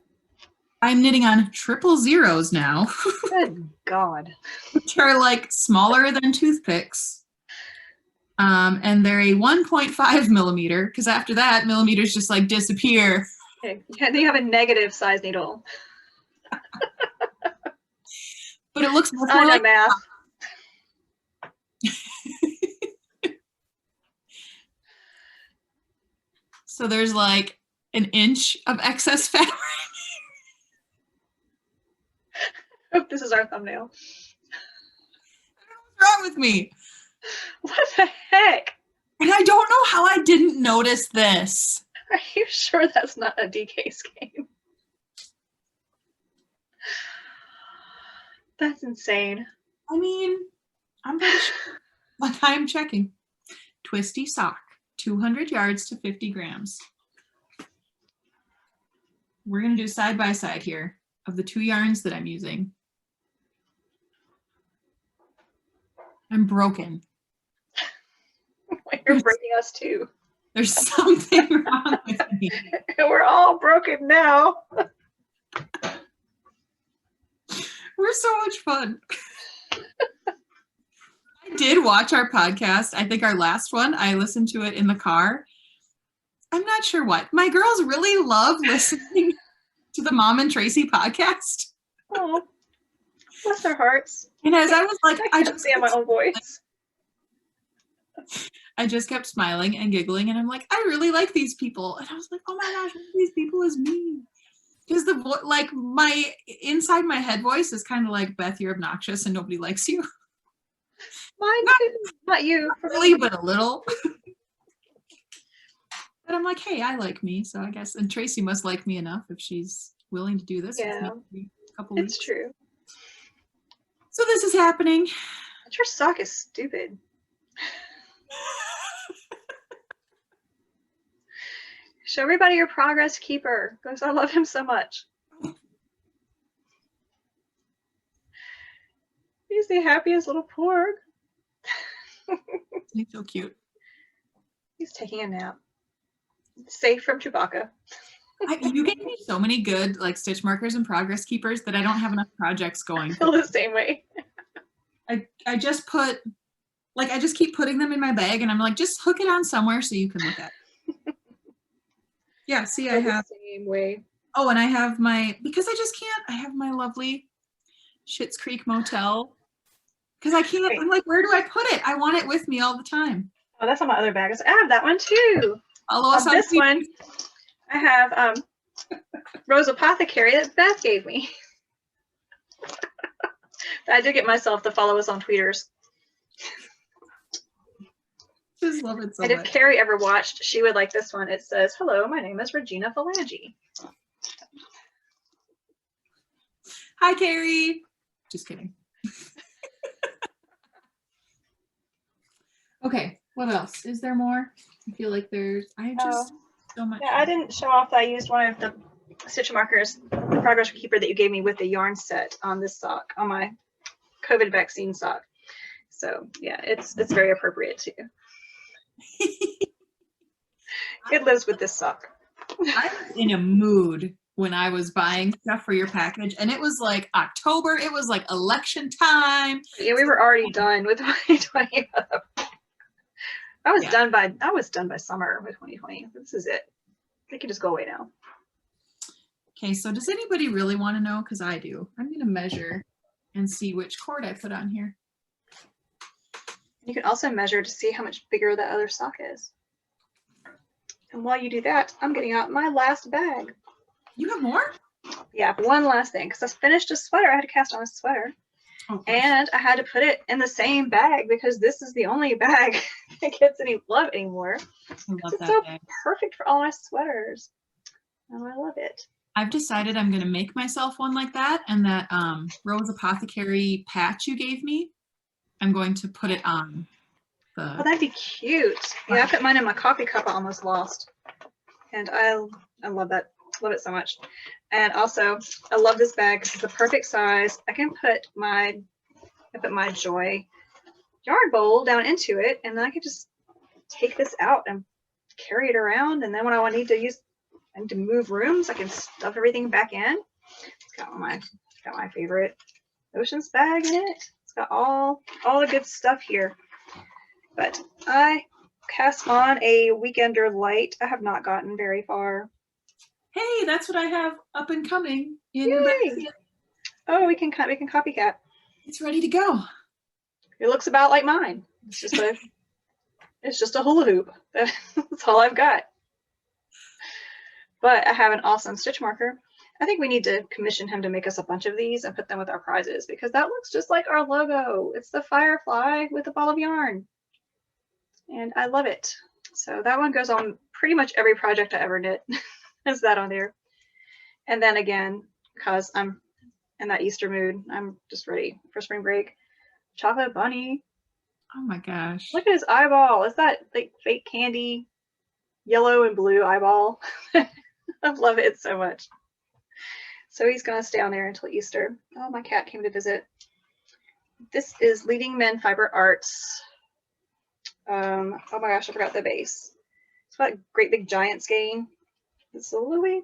I'm knitting on 000s now. Good God. Which are like smaller than toothpicks. And they're a 1.5 millimeter, because after that, millimeters just like disappear. Okay. Yeah, then you have a negative size needle. But it looks much I more know like math. So there's like an inch of excess fabric. Oh, this is our thumbnail. What's wrong with me? What the heck? And I don't know how I didn't notice this. Are you sure that's not a DK scheme? That's insane. I mean, I'm pretty sure. Like, I'm checking. Twisty sock, 200 yards to 50 grams. We're going to do side by side here of the 2 yarns that I'm using. I'm broken. You're breaking us too. There's something wrong with me. We're all broken now. We're so much fun. I did watch our podcast. I think our last one, I listened to it in the car. I'm not sure what. My girls really love listening to the Mom and Tracy podcast. Oh, bless their hearts. And as I was like, I can't stand my own voice. I just kept smiling and giggling, and I'm like, I really like these people. And I was like, oh my gosh, one of these people is me. Because the like my inside my head voice is kind of like, Beth, you're obnoxious and nobody likes you. Mine Not too. Not you. For really, me. but a little. But I'm like, hey, I like me, so I guess, and Tracy must like me enough if she's willing to do this with Yeah, me for a couple it's weeks. true. So this is happening. But your sock is stupid. Show everybody your progress keeper, because I love him so much. He's the happiest little porg. He's so cute. He's taking a nap. Safe from Chewbacca. You gave me so many good like stitch markers and progress keepers that I don't have enough projects going. I feel the same way. I just put, like, I just keep putting them in my bag and I'm like, just hook it on somewhere so you can look at it. Yeah, see, I have. The same way. Oh, and I have my, because I just can't, I have my lovely Schitt's Creek motel. Because I can't, I'm like, where do I put it? I want it with me all the time. Oh, that's on my other bag. I have that one too. Follow us on this one, I have Rose Apothecary that Beth gave me. I did get myself to follow us on tweeters. Just love it so and if much. Carrie ever watched, she would like this one. It says, "Hello, my name is Regina Phalange." Hi, Carrie. Just kidding. Okay, what else? Is there more? I feel like there's, I just so much. Yeah, I didn't show off that I used one of the stitch markers, the progress keeper that you gave me with the yarn set on this sock, on my COVID vaccine sock. So yeah, it's very appropriate too. It lives with this sock. I was in a mood when I was buying stuff for your package, and it was like October. It was like election time. Yeah, we were already done with 2020. I was done by summer with 2020. This is it. They can just go away now. Okay, so does anybody really want to know? Because I do. I'm going to measure and see which cord I put on here. You can also measure to see how much bigger that other sock is. And while you do that, I'm getting out my last bag. You have more? Yeah, one last thing, because I finished a sweater. I had to cast on a sweater. Oh, and I had to put it in the same bag because this is the only bag that gets any love anymore. I love it's that so bag. perfect for all my sweaters. Oh, I love it. I've decided I'm going to make myself one like that, and that Rose Apothecary patch you gave me, I'm going to put it on the... Oh, that'd be cute. Yeah, I put mine in my coffee cup I almost lost. And I love that. Love it so much. And also, I love this bag because it's the perfect size. I put my Joy yarn bowl down into it, and then I can just take this out and carry it around. And then when I need to move rooms, I can stuff everything back in. It's got my favorite Oceans bag in it. It's got all the good stuff here. But I cast on a Weekender Light. I have not gotten very far. Hey, that's what I have up and coming in Yay! Oh, we can Copy Cat. It's ready to go. It looks about like mine. It's just a hula hoop. That's all I've got. But I have an awesome stitch marker. I think we need to commission him to make us a bunch of these and put them with our prizes because that looks just like our logo. It's the firefly with a ball of yarn. And I love it. So that one goes on pretty much every project I ever knit. Is that on there? And then again, because I'm in that Easter mood, I'm just ready for spring break. Chocolate bunny. Oh my gosh. Look at his eyeball. Is that like fake candy? Yellow and blue eyeball. I love it so much. So he's going to stay on there until Easter. Oh, my cat came to visit. This is Leading Men Fiberarts. Oh my gosh, I forgot the base. It's got a great big giant skein. It's a Louis,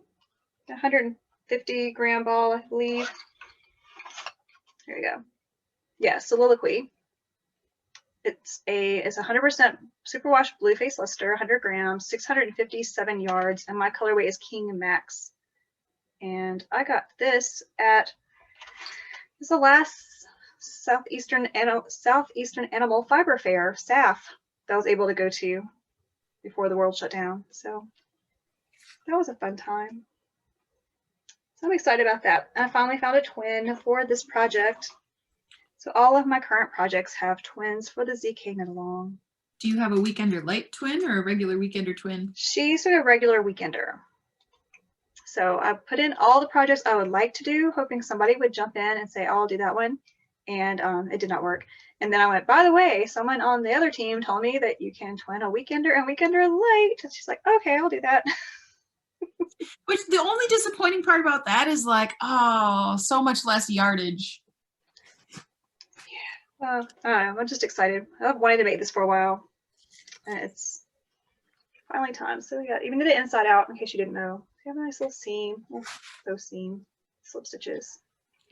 150 gram ball, I believe. There you go. Yeah, Soliloquy. It's 100% superwash blue face luster, 100 grams, 657 yards, and my colorway is King Max. And I got this at the last Southeastern Animal Fiber Fair, SAF, that I was able to go to before the world shut down. So that was a fun time. So I'm excited about that. I finally found a twin for this project. So all of my current projects have twins for the ZK knit along. Do you have a Weekender Light twin or a regular Weekender twin? She's a regular Weekender. So I put in all the projects I would like to do, hoping somebody would jump in and say, oh, I'll do that one. And it did not work. And then I went, by the way, someone on the other team told me that you can twin a Weekender and Weekender Light. And she's like, okay, I'll do that. Which the only disappointing part about that is like, oh, so much less yardage. Well, I don't know. I'm just excited. I've wanted to make this for a while. And it's finally time. So we got, even did it inside out in case you didn't know. We have a nice little seam, those seam slip stitches.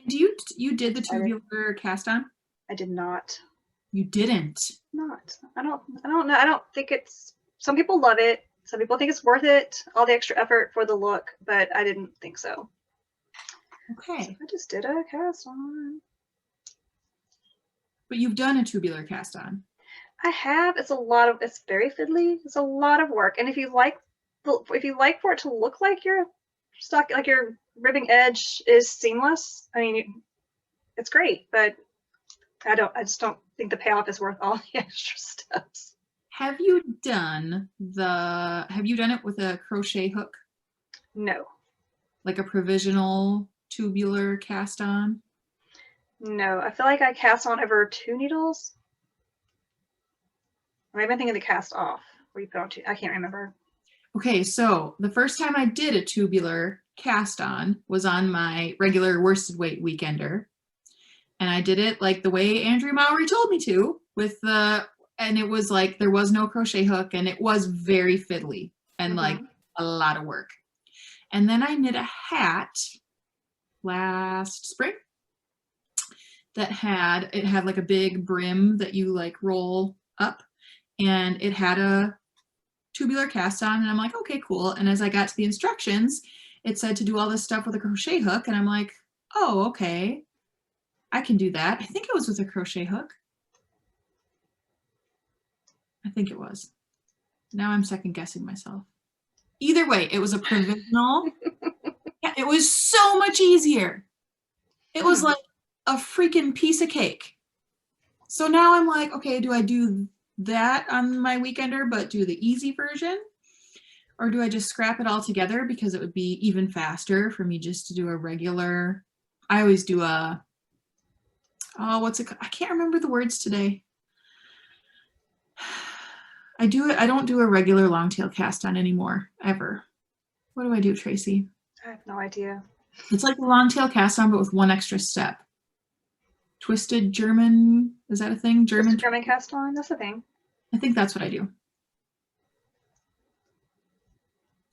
Do you did the tubular cast on? I did not. You didn't. Not. I don't know. I don't think it's, some people love it. Some people think it's worth it, all the extra effort for the look, but I didn't think so. Okay. So I just did a cast on. But you've done a tubular cast on. I have. It's very fiddly. It's a lot of work. And if you like for it to look like your stock, like your ribbing edge is seamless, I mean, it's great, but I just don't think the payoff is worth all the extra steps. Have you done it with a crochet hook? No. Like a provisional tubular cast on? No, I feel like I cast on over 2 needles. Or maybe I'm thinking the cast off where you put on 2. I can't remember. Okay, so the first time I did a tubular cast on was on my regular worsted weight Weekender. And I did it like the way Andrea Mowry told me to, and it was like there was no crochet hook and it was very fiddly and like a lot of work. And then I knit a hat last spring that had like a big brim that you like roll up, and it had a tubular cast on, and I'm like, okay, cool. And as I got to the instructions, it said to do all this stuff with a crochet hook, and I'm like, oh, okay, I can do that. I think it was with a crochet hook. I think it was. Now I'm second guessing myself. Either way, it was a provisional. Yeah, it was so much easier. It was like a freaking piece of cake. So now I'm like, okay, do I do that on my Weekender but do the easy version? Or do I just scrap it all together because it would be even faster for me just to do a regular, I always do a, oh, I can't remember the words today. I don't do a regular long tail cast on anymore, ever. What do I do, Tracy? I have no idea. It's like a long tail cast on, but with one extra step. Twisted German, is that a thing? German cast on, that's a thing. I think that's what I do.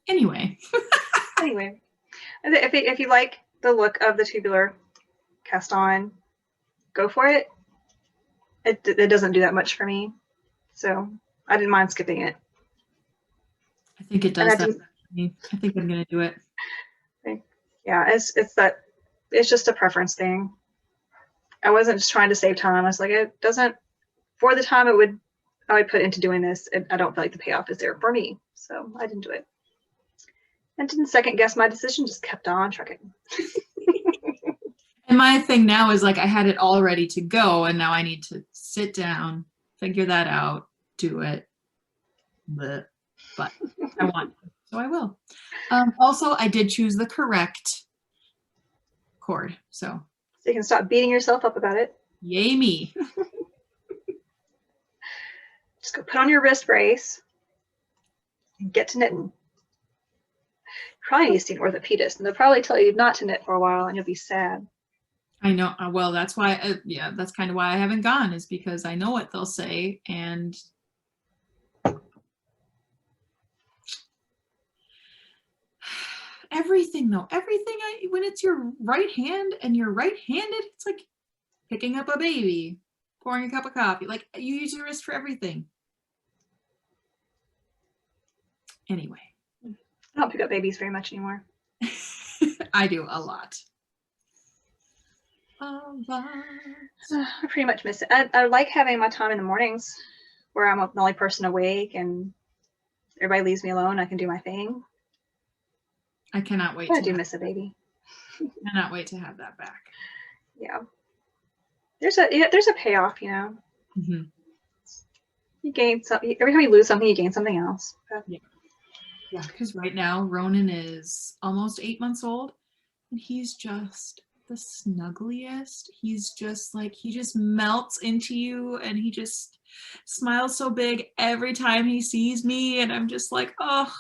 Anyway. Anyway, if you like the look of the tubular cast on, go for it. It doesn't do that much for me, so I didn't mind skipping it. I think it does that for me. I think I'm gonna do it. Yeah, it's just a preference thing. I wasn't just trying to save time. I was like, it doesn't, for the time I would put into doing this, I don't feel like the payoff is there for me, so I didn't do it. And didn't second guess my decision, just kept on trucking. And my thing now is like I had it all ready to go, and now I need to sit down, figure that out, do it. But I want to, so I will. Also, I did choose the correct cord, so you can stop beating yourself up about it. Yay me. Just go put on your wrist brace and get to knitting. Probably need to see an orthopedist, and they'll probably tell you not to knit for a while, and you'll be sad. I know. Well, that's why. Yeah, that's kind of why I haven't gone, is because I know what they'll say, and everything though, when it's your right hand and you're right-handed, it's like picking up a baby, pouring a cup of coffee. Like you use your wrist for everything. Anyway. I don't pick up babies very much anymore. I do a lot. I pretty much miss it. I like having my time in the mornings where I'm the only person awake and everybody leaves me alone. I can do my thing. I cannot wait. I do miss a baby. Cannot wait to have that back. Yeah. there's a payoff, you know. Mm-hmm. You gain something every time you lose something, you gain something else. But, Yeah, because right now Ronan is almost 8 months old, and he's just the snuggliest. He's just like, he just melts into you, and he just smiles so big every time he sees me, and I'm just like, oh.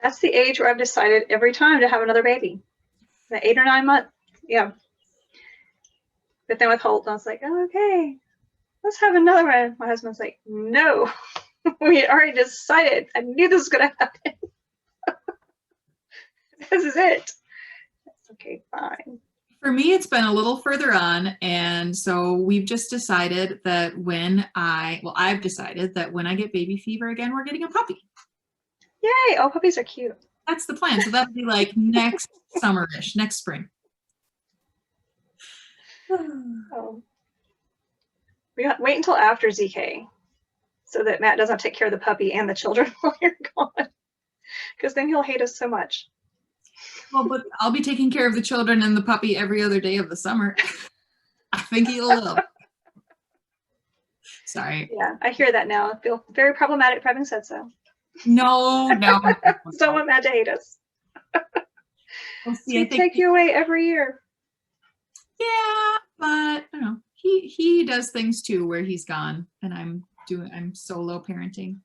that's the age where I've decided every time to have another baby. The 8 or 9 month, yeah. But then with Holt, I was like, oh, okay, let's have another one. My husband's like, no, we already decided. I knew this was gonna happen. This is it. Okay, fine. For me, it's been a little further on, and so we've just decided that I've decided that when I get baby fever again, we're getting a puppy. Yay! Oh, puppies are cute. That's the plan. So that'll be like next summer-ish, next spring. Oh. We got wait until after ZK so that Matt doesn't take care of the puppy and the children while you're gone. Because then he'll hate us so much. Well, but I'll be taking care of the children and the puppy every other day of the summer. I think he'll love. Sorry. Yeah, I hear that now. I feel very problematic for having said so. No. Don't want Matt to hate us. We'll see. We take you away every year. Yeah, but I don't know. He does things too where he's gone, and I'm solo parenting.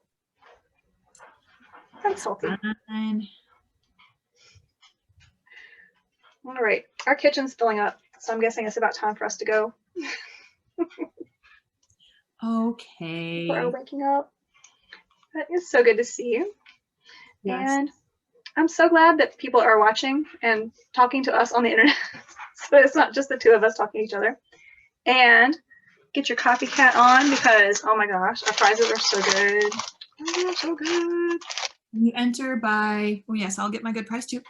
That's healthy. Fine. All right, our kitchen's filling up, so I'm guessing it's about time for us to go. Okay. We're waking up. But it's so good to see you. Yes. And I'm so glad that people are watching and talking to us on the internet. So it's not just the two of us talking to each other. And get your Copy Cat on because, oh my gosh, our prizes are so good. Oh, they're so good. You enter by, oh yes, I'll get my good prize too.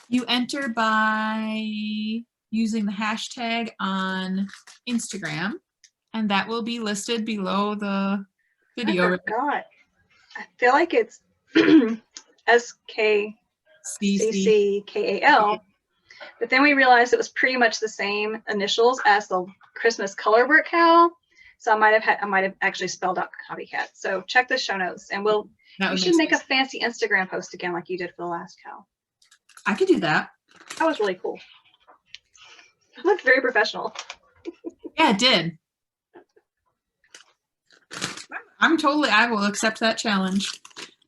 You enter by using the hashtag on Instagram, and that will be listed below the video. I forgot. I feel like it's SKCCKAL, but then we realized it was pretty much the same initials as the Christmas colorwork KAL. So I might have actually spelled out copycat. So check the show notes, and you should make a fancy Instagram post again, like you did for the last KAL. I could do that. That was really cool. It looked very professional. Yeah, it did. I will accept that challenge.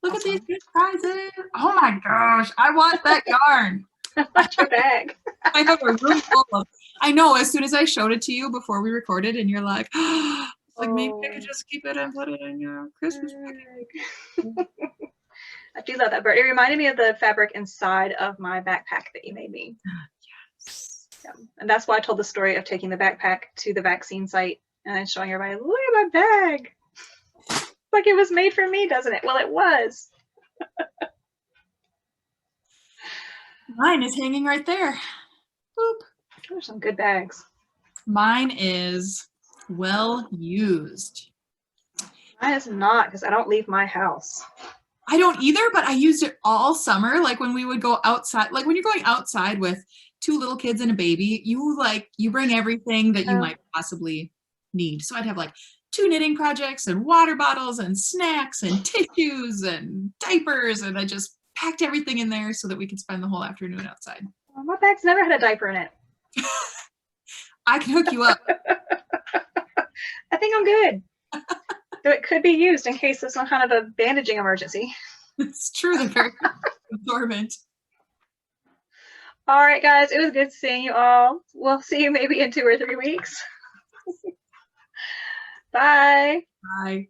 Look at these good prizes. Oh my gosh, I want that yarn. What's your bag? I have a room full of. I know, as soon as I showed it to you before we recorded, and you're like, maybe I could just keep it and put it in your Christmas bag. I do love that bird. It reminded me of the fabric inside of my backpack that you made me. Yes. Yeah. And that's why I told the story of taking the backpack to the vaccine site and then showing everybody, look at my bag. Like it was made for me, doesn't it? Well, it was. Mine is hanging right there. Boop. Those are some good bags. Mine is well used. Mine is not, because I don't leave my house. I don't either, but I used it all summer. Like when we would go outside, like when you're going outside with 2 little kids and a baby, you bring everything that you might possibly need. So I'd have like 2 knitting projects and water bottles and snacks and tissues and diapers, and I just packed everything in there so that we could spend the whole afternoon outside. Well, my bag's never had a diaper in it. I can hook you up. I think I'm good. So it could be used in case of some kind of a bandaging emergency. It's true, they're very absorbent. All right, guys, it was good seeing you all. We'll see you maybe in 2 or 3 weeks. Bye. Bye.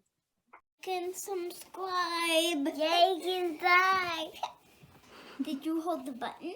Can subscribe. Yay, subscribe. Did you hold the button?